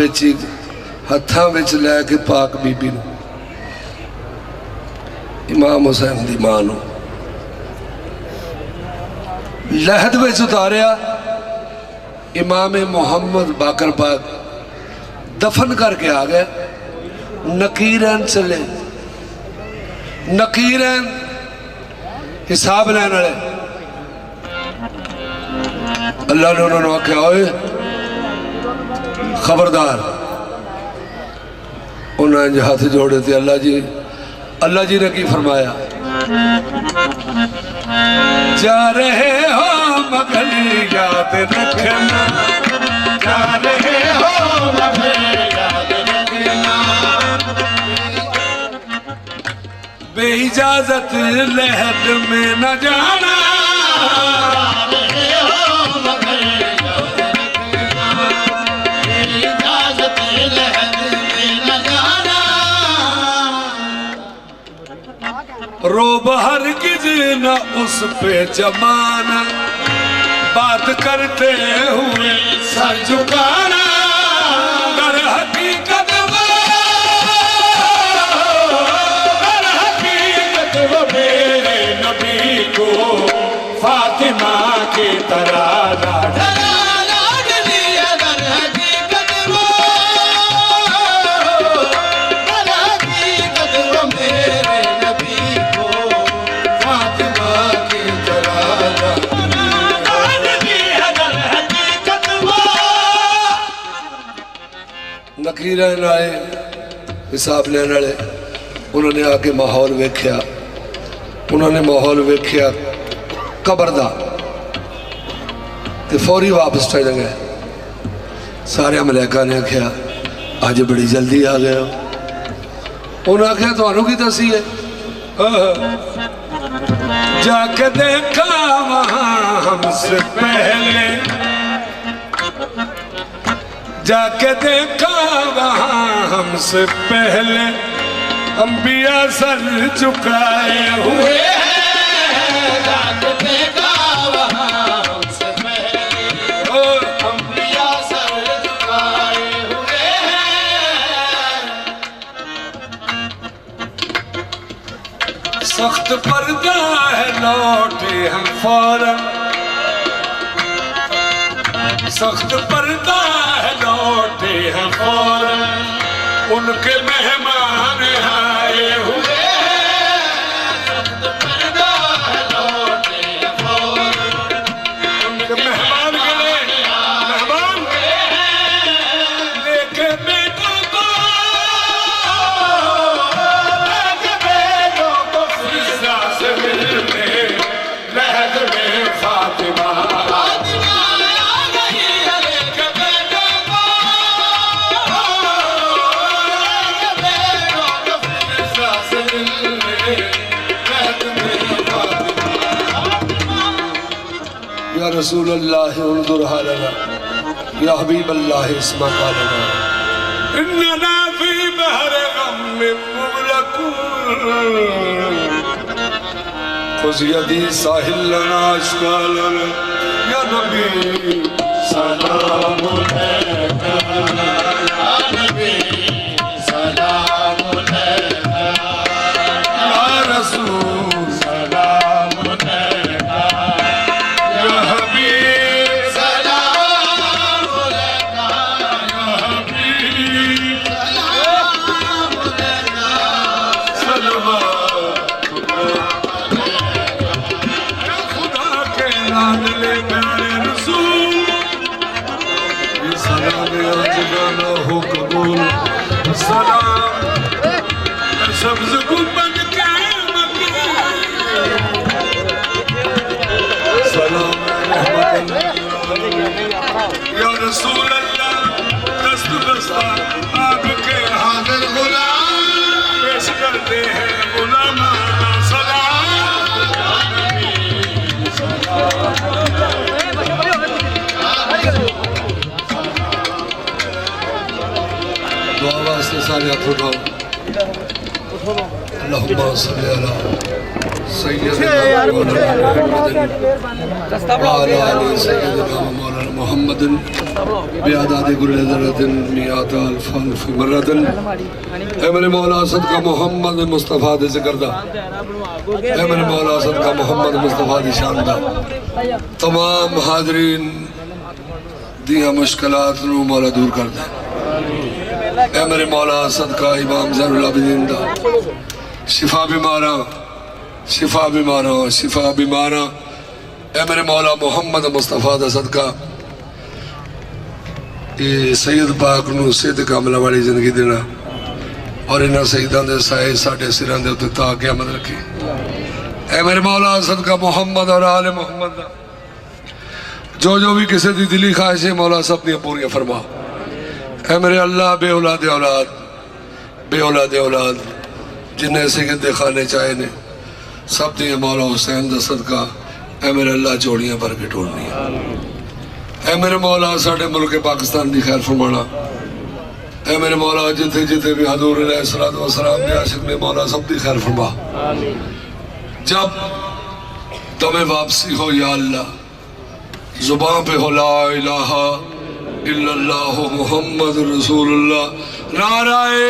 विच लैके पाक बीबी नूं, इमाम हुसैन दी मां नूं लहद विच उतारिया। इमाम मोहम्मद बाकर पाक दफन करके आ गए। नकीरैन चले, नकीरैन हिसाब लैन वाले। अल्लाह ने उन्होंने आख्या, ओए खबरदार। उन्होंने हाथ जोड़े थे। अल्लाह जी ने की फरमाया, जा रहे हो मगर याद रखना, जा रहे हो मगर याद रखना, बेइजाजत लहद में न जाना, जा रहे हो मगर याद रखना, इजाजत लहद में न जाना। रोब हरगिज़ न उस पे जमाना, बात करते हुए सर झुकाना, कर हकीकत की तरह नकीर आए हिसाब लेने वाले उन्होंने आके माहौल वेख्या, उन्होंने माहौल वेख्या कबर दा ते फौरी वापस चले गए। सारे मलैका ने आख्या अज बड़ी जल्दी आ गए हो। उन्हें आख्या तुहानू की दसी है? जाके देखा वहां हमसे पहले, जाके देखा वहां हमसे पहले अंबिया सर झुकाए हुए हैं। जाके देखा वहां हमसे पहले अंबिया सर झुकाए हुए हैं। सख्त पर्दा है लौटे हम फौरन, सख्त पर्दा है लौटे हैं फौरन, उनके मेहमान आए हुए हैं। सख्त पर्दा है लौटे हैं फौरन, उनके मेहमान गए मेहमान लेके बेटों को, लेके बेटों को फिजा से मिलने लहद में फातिमा या रसूल अल्लाह उन्जुर हालना या हबीब अल्लाह इस्मा कालना इन्नना फी बहर गम मुगलकुन खुज़ यदी साहिल लना अश्कालना या नबी सलाम अलैका या नबी सलाम अलैका या रसूल सलाम अलैका या हबीब सलाम अलैका या हबीब सलाम अलैका सलवात अलैका खुदा के लाडले प्यारे रसूल ये सलाम अजगाना हो कबूल सलाम सब्ज़ गुंबद के मक्के सलाम या रसूल अल्लाह दस्त बस्ता आपके हाजिर गुलाम पेश करते हैं गुलामाना सलाम या नबी दुआ वास्ते सारे हाथ उठाओ। अल्लाहुम्मा सल्ली अला सय्यिदना मौलाना मुहम्मदिन बिआदाद गुल हज़रतिन मियात अल्फ अल्फ मर्रतन। ऐ मेरे मौला सदका मोहम्मद मुस्तफ़ा दे ज़िक्र दा, ऐ मेरे मौला सदका मोहम्मद मुस्तफ़ा दी शान दा तमाम हाज़रीन दियां मुश्किलात नूं मौला दूर कर दे। ऐ मेरे मौला सदका इमाम ज़ैनुल आबिदीन दा शिफा बीमारा शिफा बीमारा शिफा बीमारा। ऐ मेरे मौला मोहम्मद मुस्तफ़ा दा सदका ये सैयद पाक नूं सिद्ध कामला वाली जिंदगी देना और इन्हां शहीदां दे साए साडे सिरां दे उत्ते ता क़यामत रखी। ऐ मेरे मौला सदका मोहम्मद और आले मोहम्मद दा जो भी किसी की दिली ख्वाहिश है मौला सब दियां पूरियां फरमा। ऐ मेरे अल्लाह बे औलाद औलाद जिन्हें सिगत दे खाने चाहे ने सब दियां मौला हुसैन दा सदका ऐ मेरे अल्लाह जोड़ियां भर के टोड़नी। ऐ मेरे मौला साडे मुल्क पाकिस्तान की खैर फरमाना। ऐ मेरे मौला जिथे जिथे भी हजूर अलैहिस्सलातु वस्सलाम दे आशिक ने मौला सब दी खैर फरमा। जब तुम्हें वापसी हो या अल्लाह जुबान पे हो ला इलाहा इल्लल्लाहु मुहम्मद रसूलुल्लाह नाराए